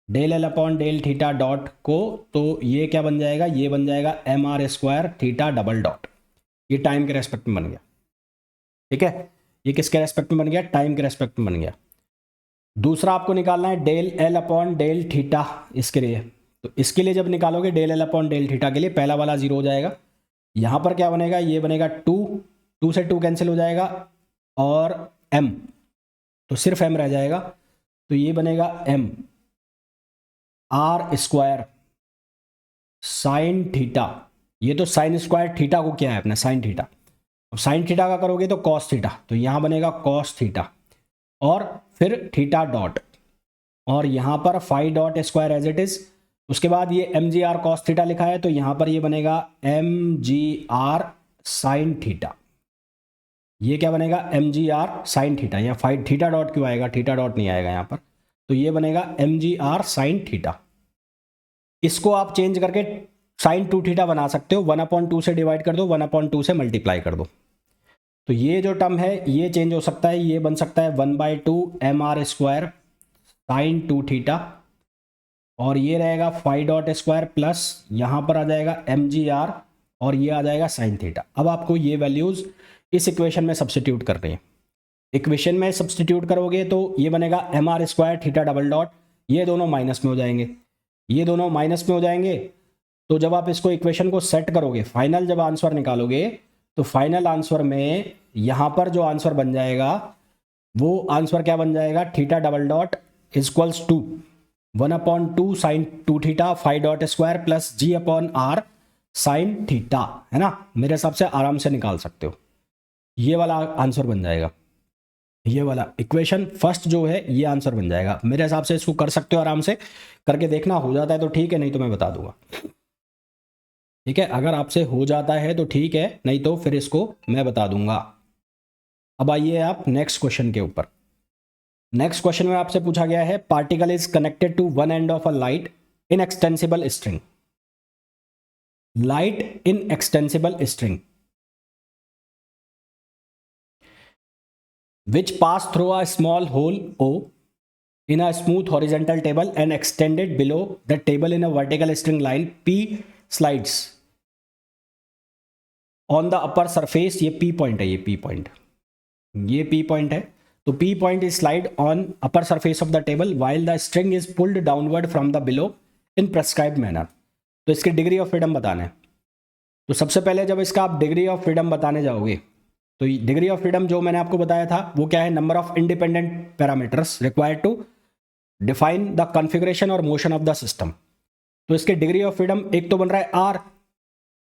del L upon del theta dot को, तो ये क्या बन जाएगा, ये बन जाएगा M R square theta double dot. ये टाइम के रेस्पेक्ट में बन गया। ठीक है, ये किसके रेस्पेक्ट में बन गया, टाइम के रेस्पेक्ट में बन गया। दूसरा आपको निकालना है del L upon del theta, इसके लिए। तो इसके लिए जब निकालोगे del L upon del theta के लिए, पहला वाला जीरो हो जाएगा। यहां पर क्या बनेगा, ये बनेगा टू से टू कैंसिल हो जाएगा और m, तो सिर्फ m रह जाएगा। तो ये बनेगा m R square sine theta, ये तो साइन स्क्वायर थीटा को क्या है अपना साइन थीटा, अब साइन थीटा का करोगे तो कॉस थीटा, तो यहां बनेगा कॉस थीटा और फिर थीटा डॉट और यहां पर phi dot square as it is. उसके बाद ये M G R cos theta लिखा है, तो यहां पर ये बनेगा M G R sine theta. ये क्या बनेगा, M G R sine theta, या फाई थीटा डॉट क्यों आएगा, थीटा डॉट नहीं आएगा यहाँ पर। तो ये बनेगा M G R sine theta. इसको आप चेंज करके साइन टू थीटा बना सकते हो, 1/2 से डिवाइड कर दो, 1/2 से मल्टीप्लाई कर दो। तो ये जो टर्म है ये चेंज हो सकता है, ये बन सकता है 1/2 M R square sine two theta और ये रहेगा फाई डॉट स्क्वायर प्लस यहाँ पर आ जाएगा एम जी आर और ये आ जाएगा साइन थीटा। अब आपको ये वैल्यूज़ इस इक्वेशन में सब्स्टिट्यूट करनी है। इक्वेशन में सब्स्टिट्यूट करोगे तो ये बनेगा M R square theta double dot, ये दोनों माइनस में हो जाएंगे, ये दोनों माइनस में हो जाएंगे। तो जब आप इसको इक्वेशन को सेट करोगे, फाइनल जब आंसर निकालोगे, तो फाइनल आंसर में यहाँ पर जो आंसर बन जाएगा वो आंसर क्या बन जाएगा, theta double dot equals to 1/2 sine two theta phi dot square plus G upon R sine theta, है ना। मेरे हिसाब से आराम से निकाल सकते हो, ये वाला आंसर बन जाएगा, ये वाला इक्वेशन फर्स्ट जो है ये आंसर बन जाएगा। मेरे हिसाब से इसको कर सकते हो, आराम से करके देखना, हो जाता है तो ठीक है, नहीं तो मैं बता दूंगा। ठीक है, अगर आपसे हो जाता है तो ठीक है, नहीं तो फिर इसको मैं बता दूंगा। अब आइए आप नेक्स्ट क्वेश्चन के ऊपर। नेक्स्ट क्वेश्चन में आपसे पूछा गया है particle is connected to one end of a light inextensible string, light inextensible string which pass through a small hole O in a smooth horizontal table and extended below the table in a vertical string line P slides on the upper surface। ये P point है, ये P point, ये P point है। तो P point is slide on upper surface of the table while the string is pulled downward from the below in prescribed manner। तो इसकी degree of freedom बताना है। तो सबसे पहले जब इसका आप डिग्री ऑफ फ्रीडम बताने जाओगे, तो डिग्री ऑफ फ्रीडम जो मैंने आपको बताया था वो क्या है, number of independent parameters required to define the configuration और मोशन ऑफ द सिस्टम। तो इसके डिग्री ऑफ फ्रीडम एक तो बन रहा है आर,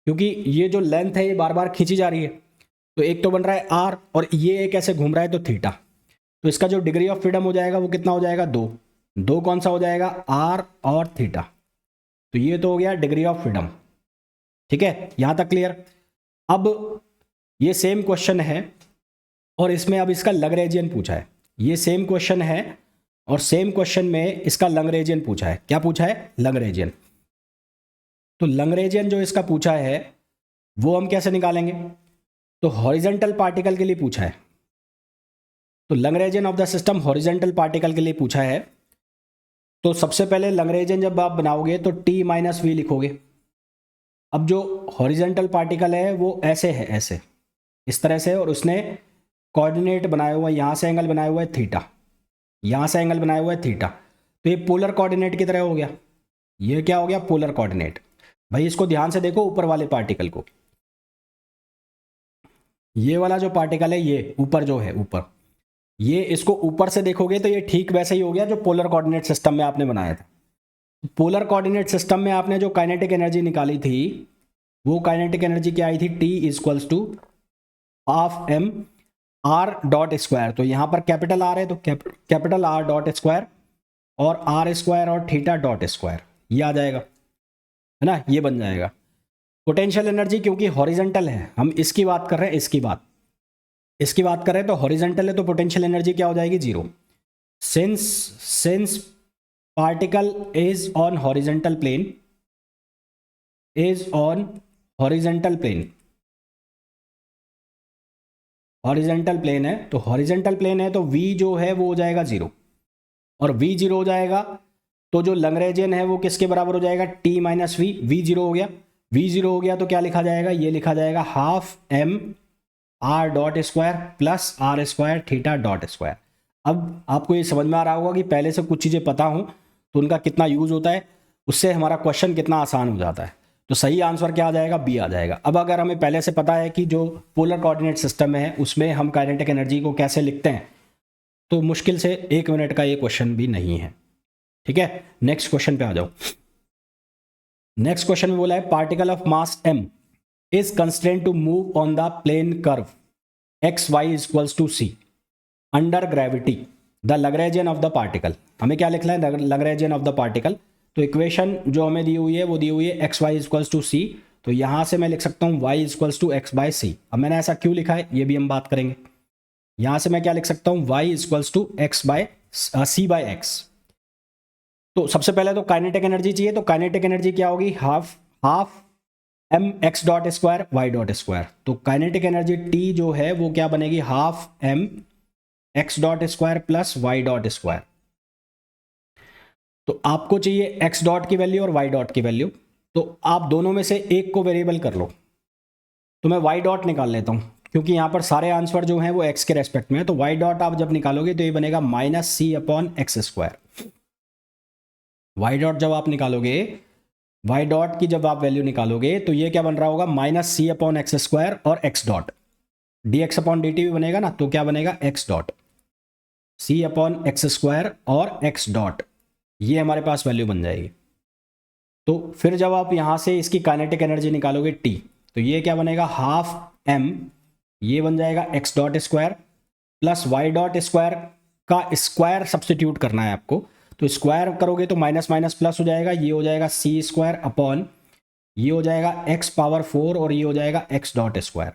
क्योंकि ये जो लेंथ है ये बार बार खींची जा रही है, तो एक तो बन रहा है आर और ये एक ऐसे घूम रहा है तो थीटा, तो इसका जो डिग्री ऑफ फ्रीडम हो जाएगा वो कितना हो जाएगा, 2। 2 कौन सा हो जाएगा, आर और थीटा, तो ये तो हो गया डिग्री ऑफ फ्रीडम। ठीक है, यहां तक क्लियर। अब ये सेम क्वेश्चन है और इसमें अब इसका लैग्रेंजियन पूछा है। ये सेम क्वेश्चन है और सेम क्वेश्चन में इसका लैग्रेंजियन पूछा है। क्या पूछा है, लैग्रेंजियन। तो लैग्रेंजियन जो इसका पूछा है वो हम कैसे निकालेंगे, तो हॉरिजॉन्टल पार्टिकल के लिए पूछा है, तो Lagrangian of the system horizontal particle के लिए पूछा है। तो सबसे पहले लैग्रेंजियन जब आप बनाओगे तो t माइनस वी लिखोगे। अब जो हॉरिजॉन्टल पार्टिकल है वो ऐसे है, ऐसे इस तरह से, और उसने कोऑर्डिनेट बनाया हुआ है, यहाँ से एंगल बनाया हुआ है थीटा, यहाँ से एंगल बनाया हुआ है थीटा, तो ये पोलर कोऑर्डिनेट की तरह हो गया। ये क्या हो गया, पोलर कोऑर्डिनेट। भाई इसको ध्यान से देखो, ऊपर वाले पार्टिकल को, ये वाला जो पार्टिकल है ये ऊपर जो है ऊपर, ये इसको ऊपर से देखोगे तो ये ठीक वैसे ही हो गया जो पोलर कोऑर्डिनेट सिस्टम में आपने बनाया था। पोलर कोऑर्डिनेट सिस्टम में आपने जो काइनेटिक एनर्जी निकाली थी वो काइनेटिक एनर्जी क्या आई थी, T equals to half M R dot square. तो यहाँ पर कैपिटल आर है तो कैपिटल आर डॉट स्क्वायर और आर स्क्वायर और थीटा डॉट स्क्वायर, ये आ जाएगा, है ना, ये बन जाएगा। पोटेंशियल एनर्जी क्योंकि हॉरिजॉन्टल है, हम इसकी बात कर रहे हैं, इसकी बात कर रहे हैं, तो हॉरिजॉन्टल है तो पोटेंशियल एनर्जी क्या हो जाएगी, 0। Since particle is on horizontal plane, horizontal plane है, तो हॉरिजॉन्टल प्लेन है तो v जो है वो हो जाएगा 0, और v 0 हो जाएगा तो जो लैग्रेंजियन है वो किसके बराबर हो जाएगा, t माइनस वी। v 0 हो गया, v 0 हो गया तो क्या लिखा जाएगा, ये लिखा जाएगा half m r dot square plus r square theta dot square. अब आपको ये समझ में आ रहा होगा कि पहले से कुछ चीज़ें पता हों तो उनका कितना यूज़ होता है, उससे हमारा क्वेश्चन कितना आसान हो जाता है। तो सही आंसर क्या आ जाएगा, बी आ जाएगा। अब अगर हमें पहले से पता है कि जो पोलर कोऑर्डिनेट सिस्टम है उसमें हम काइनेटिक एनर्जी को कैसे लिखते हैं, तो मुश्किल से 1 मिनट का ये क्वेश्चन भी नहीं है। ठीक है, नेक्स्ट क्वेश्चन पे आ जाओ। नेक्स्ट क्वेश्चन में बोला है particle of mass m is constraint to move on the plane curve x y equals to c under gravity, the Lagrangian of the particle. हमें क्या लिखना है, लैग्रेंजियन ऑफ द पार्टिकल। तो इक्वेशन जो हमें दी हुई है वो दी हुई है x y equals to c, तो यहाँ से मैं लिख सकता हूँ y equals to x by c. अब मैंने ऐसा क्यों लिखा है ये भी हम बात करेंगे। यहाँ से मैं क्या लिख सकता हूँ, y equals to x by C by x. तो सबसे पहले तो काइनेटिक एनर्जी चाहिए, तो काइनेटिक एनर्जी क्या होगी, half M x dot square Y dot square. तो काइनेटिक एनर्जी T जो है वो क्या बनेगी, half M x dot square plus Y dot square. तो आपको चाहिए एक्स डॉट की वैल्यू और वाई डॉट की वैल्यू, तो आप दोनों में से एक को वेरिएबल कर लो। तो मैं वाई डॉट निकाल लेता हूँ क्योंकि यहाँ पर सारे आंसर जो हैं वो एक्स के रेस्पेक्ट में है। तो वाई डॉट आप जब निकालोगे तो ये बनेगा माइनस सी upon x square. Y dot जब आप निकालोगे, वाई डॉट की जब आप वैल्यू निकालोगे तो ये क्या बन रहा होगा, माइनस सी अपॉन एक्स स्क्वायर और X dot, D X upon D T भी बनेगा ना, तो क्या बनेगा X dot C upon x square और एक्स डॉट, ये हमारे पास वैल्यू बन जाएगी। तो फिर जब आप यहाँ से इसकी काइनेटिक एनर्जी निकालोगे T, तो ये क्या बनेगा, हाफ m, ये बन जाएगा x dot square plus y dot square का स्क्वायर सब्सटीट्यूट करना है आपको। तो स्क्वायर करोगे तो माइनस माइनस प्लस हो जाएगा, ये हो जाएगा c स्क्वायर अपॉन ये हो जाएगा x पावर 4 और ये हो जाएगा x डॉट स्क्वायर।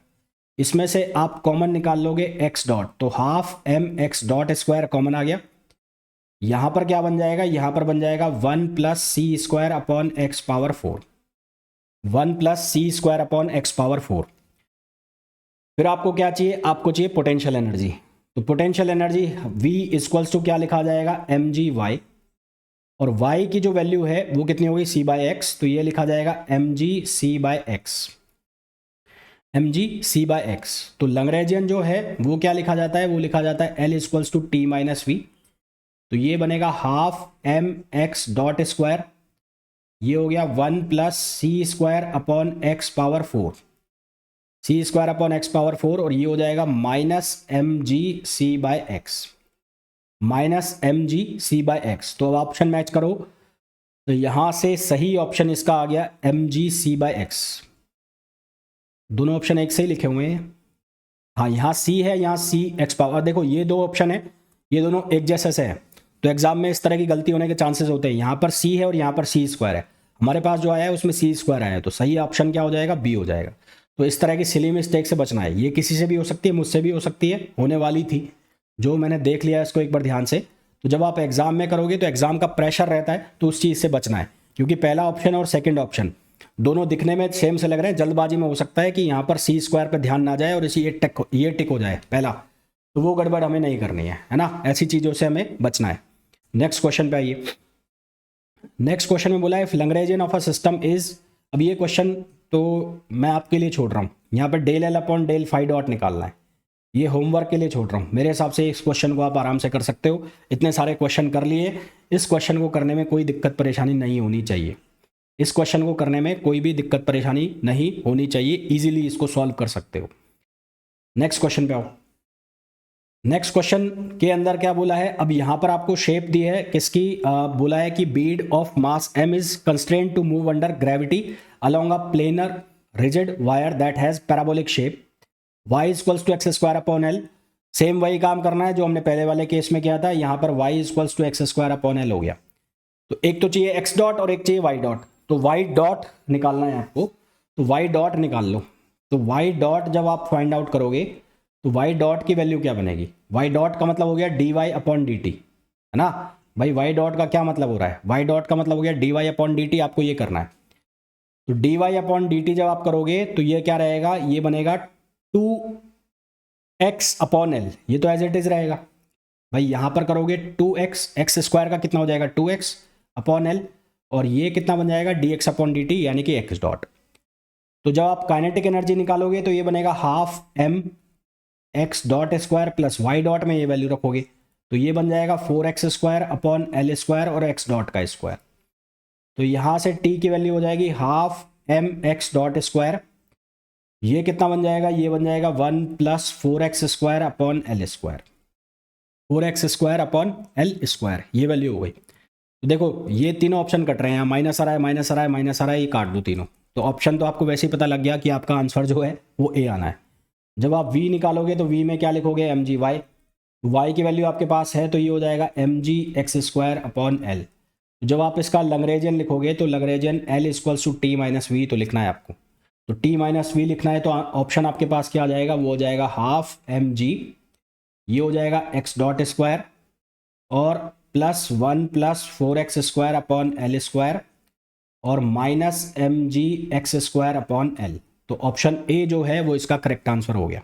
इसमें से आप कॉमन निकाल लोगे x डॉट, तो half m x dot square common आ गया। यहाँ पर क्या बन जाएगा, यहाँ पर बन जाएगा 1 plus c square upon x power 4, 1 plus c square upon x power 4। फिर आपको क्या चाहिए, आपको चाहिए पोटेंशियल एनर्जी। तो potential energy V equals to क्या लिखा जाएगा, एम जी वाई, और y की जो वैल्यू है वो कितनी होगी, c बाई एक्स, तो ये लिखा जाएगा M G C by X, M ji C by X. तो लैग्रेंजियन जो है वो क्या लिखा जाता है, वो लिखा जाता है L equals to T minus we. तो ये बनेगा half M x dot square, ये हो गया 1 plus c square upon x power 4, c square upon x power 4, और ये हो जाएगा minus m ji c by x, minus m ji c by x. तो अब ऑप्शन मैच करो, तो यहाँ से सही ऑप्शन इसका आ गया M G c by x. दोनों ऑप्शन एक से ही लिखे हुए हैं। हाँ, यहाँ सी है, यहाँ सी एक्स पावर। देखो ये दो ऑप्शन है, ये दोनों एक जैसे से हैं, तो एग्जाम में इस तरह की गलती होने के चांसेस होते हैं। यहाँ पर सी है और यहाँ पर सी स्क्वायर है, हमारे पास जो आया है उसमें सी स्क्वायर आया है, तो सही ऑप्शन क्या हो जाएगा, बी हो जाएगा। तो इस तरह की सिली मिस्टेक से बचना है। ये किसी से भी हो सकती है, मुझसे भी हो सकती है, होने वाली थी, जो मैंने देख लिया इसको एक बार ध्यान से। तो जब आप एग्जाम में करोगे तो एग्जाम का प्रेशर रहता है, तो उस चीज़ से बचना है, क्योंकि पहला ऑप्शन और सेकंड ऑप्शन दोनों दिखने में सेम से लग रहे हैं। जल्दबाजी में हो सकता है कि यहाँ पर सी स्क्वायर पर ध्यान ना जाए और इसी ये टिक हो जाए पहला, तो वो गड़बड़ हमें नहीं करनी है ना। ऐसी चीज़ों से हमें बचना है। नेक्स्ट क्वेश्चन पे आइए। नेक्स्ट क्वेश्चन में बोला है, if Lagrangian of a system is. अब ये क्वेश्चन तो मैं आपके लिए छोड़ रहा हूँ, यहाँ पर del L upon del phi dot निकालना है, ये होमवर्क के लिए छोड़ रहा हूँ। मेरे हिसाब से इस क्वेश्चन को आप आराम से कर सकते हो, इतने सारे क्वेश्चन कर लिए, इस क्वेश्चन को करने में कोई दिक्कत परेशानी नहीं होनी चाहिए। इस क्वेश्चन को करने में कोई भी दिक्कत परेशानी नहीं होनी चाहिए, इजीली इसको सॉल्व कर सकते हो। नेक्स्ट क्वेश्चन पे आओ। नेक्स्ट क्वेश्चन के अंदर क्या बोला है, अब यहाँ पर आपको शेप दी है किसकी, बोला है कि bead of mass m is constrained to move under gravity along a planar rigid wire that has parabolic shape y equals to X square upon L. Same वही काम करना है जो हमने पहले वाले केस में किया था, यहाँ पर y equals to X square upon L हो गया। तो एक तो चाहिए x डॉट और एक चाहिए y डॉट, तो y डॉट निकालना है आपको, तो y डॉट निकाल लो। तो y डॉट जब आप फाइंड आउट करोगे तो y डॉट की वैल्यू क्या बनेगी, y डॉट का मतलब हो गया dy अपॉन dt, है ना भाई। y डॉट का क्या मतलब हो रहा है, y डॉट का मतलब हो गया dy अपॉन dt, आपको ये करना है। तो dy अपॉन dt जब आप करोगे तो ये क्या रहेगा, ये बनेगा 2x अपॉन एल, ये तो एज इट इज रहेगा भाई। यहां पर करोगे 2x, एक्स स्क्वायर का कितना हो जाएगा 2x अपॉन एल, और ये कितना बन जाएगा dx अपॉन dt, यानी कि x डॉट। तो जब आप काइनेटिक एनर्जी निकालोगे तो ये बनेगा half m x dot square plus y dot में ये वैल्यू रखोगे तो ये बन जाएगा 4x square upon l square और x डॉट का स्क्वायर। तो यहाँ से t की वैल्यू हो जाएगी half m x dot square, ये कितना बन जाएगा, ये बन जाएगा 1 plus 4x square upon l square, 4x square upon l square, ये वैल्यू हो गई। तो देखो ये तीनों ऑप्शन कट रहे हैं, माइनस आ रहा है, माइनस आ रहा है, माइनस आ रहा है, ये काट दो तीनों। तो ऑप्शन तो आपको वैसे ही पता लग गया कि आपका आंसर जो है वो ए आना है। जब आप v निकालोगे तो v में क्या लिखोगे, एम जी वाई, y की वैल्यू आपके पास है तो ये हो जाएगा M G x square upon L. जब आप इसका लैग्रेंजियन लिखोगे तो Lagrangian l equals to T minus we, तो लिखना है आपको, तो t माइनस वी लिखना है। तो ऑप्शन आपके पास क्या आ जाएगा, वो हो जाएगा हाफ एम जी, ये हो जाएगा x डॉट स्क्वायर और plus 1 plus 4x square upon l square और माइनस एम जी एक्स स्क्वायर अपॉन एल। तो ऑप्शन ए जो है वो इसका करेक्ट आंसर हो गया।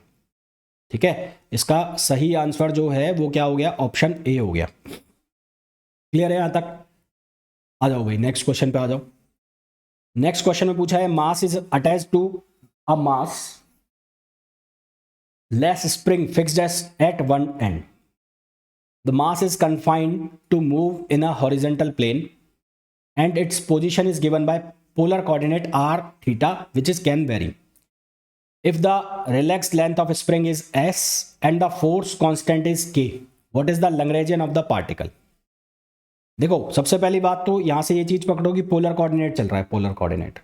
ठीक है, इसका सही आंसर जो है वो क्या हो गया, ऑप्शन ए हो गया। क्लियर है यहां तक? आ जाओ भाई नेक्स्ट क्वेश्चन पे आ जाओ। नेक्स्ट क्वेश्चन में पूछा है, mass is attach to a massless spring fixed at one end, the mass is confined to move in a horizontal plane and its position is given by polar coordinate r theta which is can vary. If the relaxed length of a spring is s and the force constant is k, what is the Lagrangian of the particle? देखो सबसे पहली बात तो यहां से ये चीज पकड़ो कि पोलर कोऑर्डिनेट चल रहा है, पोलर कोऑर्डिनेट।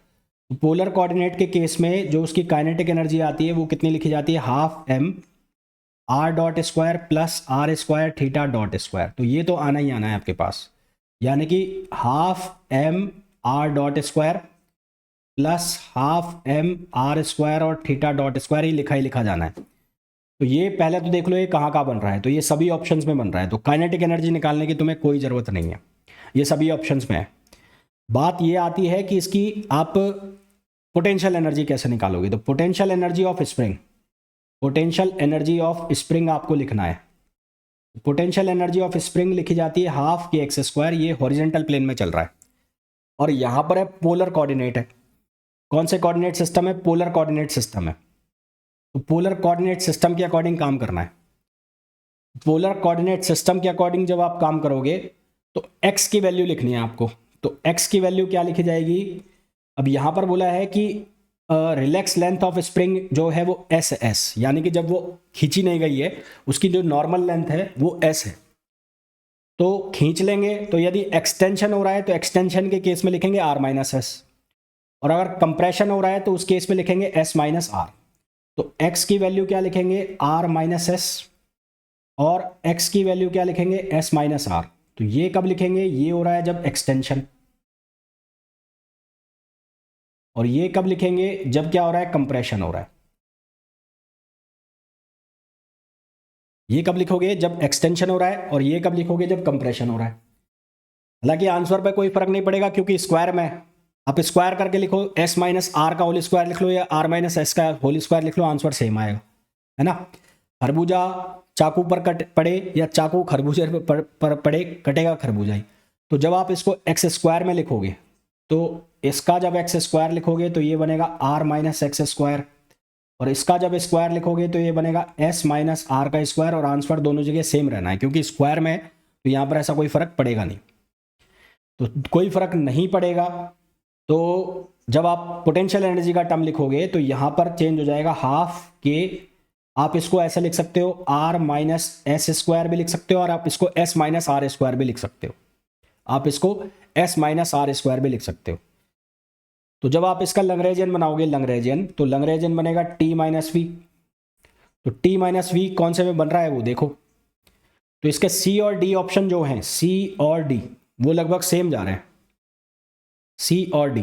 पोलर कोऑर्डिनेट के केस में जो उसकी काइनेटिक एनर्जी आती है वो कितनी लिखी जाती है, half m r dot square plus r square theta dot square. तो ये तो आना ही आना है आपके पास, यानी कि half m r dot square plus half m r square और थीटा डॉट स्क्वायर ही लिखा जाना है। तो ये पहले तो देख लो ये कहाँ बन रहा है, तो ये सभी ऑप्शंस में बन रहा है। तो काइनेटिक एनर्जी निकालने की तुम्हें कोई ज़रूरत नहीं है, ये सभी ऑप्शंस में है। बात ये आती है कि इसकी आप पोटेंशियल एनर्जी कैसे निकालोगे। तो potential energy of spring, potential energy of spring आपको लिखना है। पोटेंशियल एनर्जी ऑफ स्प्रिंग लिखी जाती है हाफ के एक्स स्क्वायर, ये हॉरिजॉन्टल प्लेन में चल रहा है और यहाँ पर है पोलर कोऑर्डिनेट है। कौन से कोऑर्डिनेट सिस्टम है, पोलर कोऑर्डिनेट सिस्टम है। तो पोलर कोऑर्डिनेट सिस्टम के अकॉर्डिंग काम करना है। पोलर कोऑर्डिनेट सिस्टम के अकॉर्डिंग जब आप काम करोगे तो x की वैल्यू लिखनी है आपको। तो x की वैल्यू क्या लिखी जाएगी, अब यहाँ पर बोला है कि रिलैक्स लेंथ ऑफ स्प्रिंग जो है वो एस, यानी कि जब वो खींची नहीं गई है उसकी जो नॉर्मल लेंथ है वो एस है। तो खींच लेंगे तो यदि एक्सटेंशन हो रहा है तो एक्सटेंशन के केस में लिखेंगे आर माइनस एस। और अगर कंप्रेशन हो रहा है तो उस केस में लिखेंगे एस माइनस आर। तो एक्स की वैल्यू क्या लिखेंगे, आर माइनस एस, और एक्स की वैल्यू क्या लिखेंगे, एस माइनस आर। तो ये कब लिखेंगे, ये हो रहा है जब एक्सटेंशन, और ये कब लिखेंगे, जब क्या हो रहा है, कंप्रेशन हो रहा है। ये कब लिखोगे, जब एक्सटेंशन हो रहा है, और ये कब लिखोगे, जब कंप्रेशन हो रहा है। हालांकि आंसर पे कोई फर्क नहीं पड़ेगा क्योंकि स्क्वायर में आप स्क्वायर करके लिखो, एस माइनस आर का होल स्क्वायर लिख लो या आर माइनस एस का होल स्क्वायर लिख लो, आंसर सेम आएगा, है ना। खरबूजा चाकू पर कट पड़े या चाकू खरबूजे पर पड़े, कटेगा खरबूजा ही। तो जब आप इसको एक्स स्क्वायर में लिखोगे तो इसका जब एक्स स्क्वायर लिखोगे तो ये बनेगा आर माइनस एक्स स्क्वायर, और इसका जब स्क्वायर लिखोगे तो ये बनेगा एस माइनस आर का स्क्वायर, और आंसर दोनों जगह सेम रहना है क्योंकि स्क्वायर में तो यहाँ पर ऐसा कोई फर्क पड़ेगा नहीं। तो कोई फर्क नहीं पड़ेगा, तो जब आप पोटेंशियल एनर्जी का टर्म लिखोगे तो यहाँ पर चेंज हो जाएगा हाफ के, आप इसको ऐसे लिख सकते हो आर माइनस एस स्क्वायर भी लिख सकते हो, और आप इसको एस माइनस आर स्क्वायर भी लिख सकते हो, आप इसको एस माइनस आर स्क्वायर भी लिख सकते हो। तो जब आप इसका लैग्रेंजियन बनाओगे, लैग्रेंजियन, तो लैग्रेंजियन बनेगा टी माइनस वी। तो टी माइनस वी कौन से में बन रहा है वो देखो, तो इसके सी और डी ऑप्शन जो हैं, सी और डी वो लगभग सेम जा रहे हैं, सी और डी।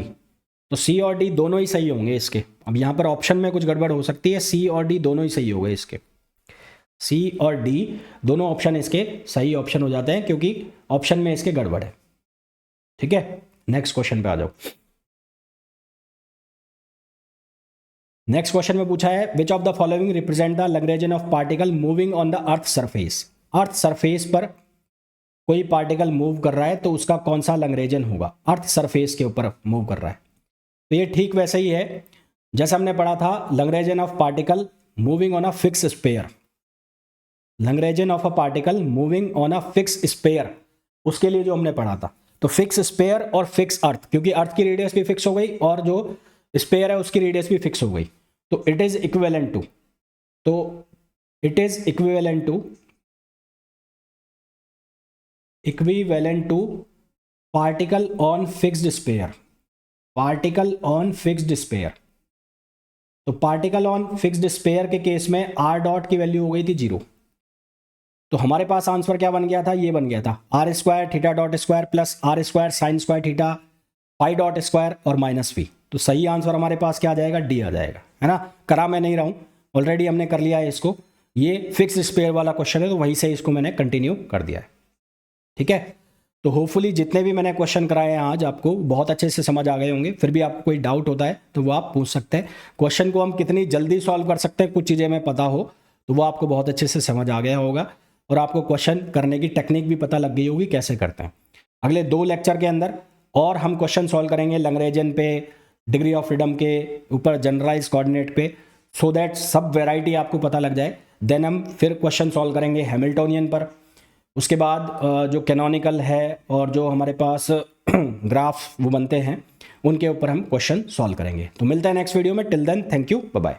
तो सी और डी दोनों ही सही होंगे इसके। अब यहाँ पर ऑप्शन में कुछ गड़बड़ हो सकती है, सी और डी दोनों ही सही हो गए इसके, सी और डी दोनों ऑप्शन इसके सही ऑप्शन हो जाते हैं क्योंकि ऑप्शन में इसके गड़बड़ है। ठीक है, नेक्स्ट क्वेश्चन पे आ जाओ। नेक्स्ट क्वेश्चन में पूछा है which of the following represent the Lagrangian of particle moving on the earth surface. Earth surface पर कोई पार्टिकल मूव कर रहा है तो उसका कौन सा लैग्रेंजियन होगा, अर्थ सरफेस के ऊपर मूव कर रहा है। तो ये ठीक वैसे ही है जैसा हमने पढ़ा था, Lagrangian of particle moving on a fix sphere, Lagrangian of a particle moving on a fix sphere, उसके लिए जो हमने पढ़ा था। तो फिक्स स्फीयर और फिक्स अर्थ, क्योंकि अर्थ की रेडियस भी फिक्स हो गई और जो स्फीयर है उसकी रेडियस भी फिक्स हो गई, तो इट इज इक्विवेलेंट टू, तो it is equivalent to particle on fixed sphere, particle on fixed sphere. तो पार्टिकल ऑन फिक्स्ड स्फीयर के केस में आर डॉट की वैल्यू हो गई थी 0। तो हमारे पास आंसर क्या बन गया था, ये बन गया था R square theta dot square plus R square sine square theta pi dot square और माइनस वी। तो सही आंसर हमारे पास क्या आ जाएगा, डी आ जाएगा, है ना। करा मैं नहीं रहा हूँ, ऑलरेडी हमने कर लिया है इसको, ये फिक्स स्फीयर वाला क्वेश्चन है तो वहीं से इसको मैंने कंटिन्यू कर दिया है। ठीक है, तो होपफुली जितने भी मैंने क्वेश्चन कराए हैं आज आपको बहुत अच्छे से समझ आ गए होंगे। फिर भी आपको कोई डाउट होता है तो वो आप पूछ सकते हैं। क्वेश्चन को हम कितनी जल्दी सॉल्व कर सकते हैं, कुछ चीज़ें हमें पता हो तो वो आपको बहुत अच्छे से समझ आ गया होगा, और आपको क्वेश्चन करने की टेक्निक भी पता लग गई होगी कैसे करते हैं। अगले 2 लेक्चर के अंदर और हम क्वेश्चन सॉल्व करेंगे लैग्रेंजियन पे, डिग्री ऑफ फ्रीडम के ऊपर, जनरलाइज कोऑर्डिनेट पे, सो दैट सब वैरायटी आपको पता लग जाए। देन हम फिर क्वेश्चन सॉल्व करेंगे हैमिल्टोनियन पर, उसके बाद जो कैनोनिकल है और जो हमारे पास ग्राफ वो बनते हैं उनके ऊपर हम क्वेश्चन सॉल्व करेंगे। तो मिलते हैं नेक्स्ट वीडियो में, till then thank you, bye bye.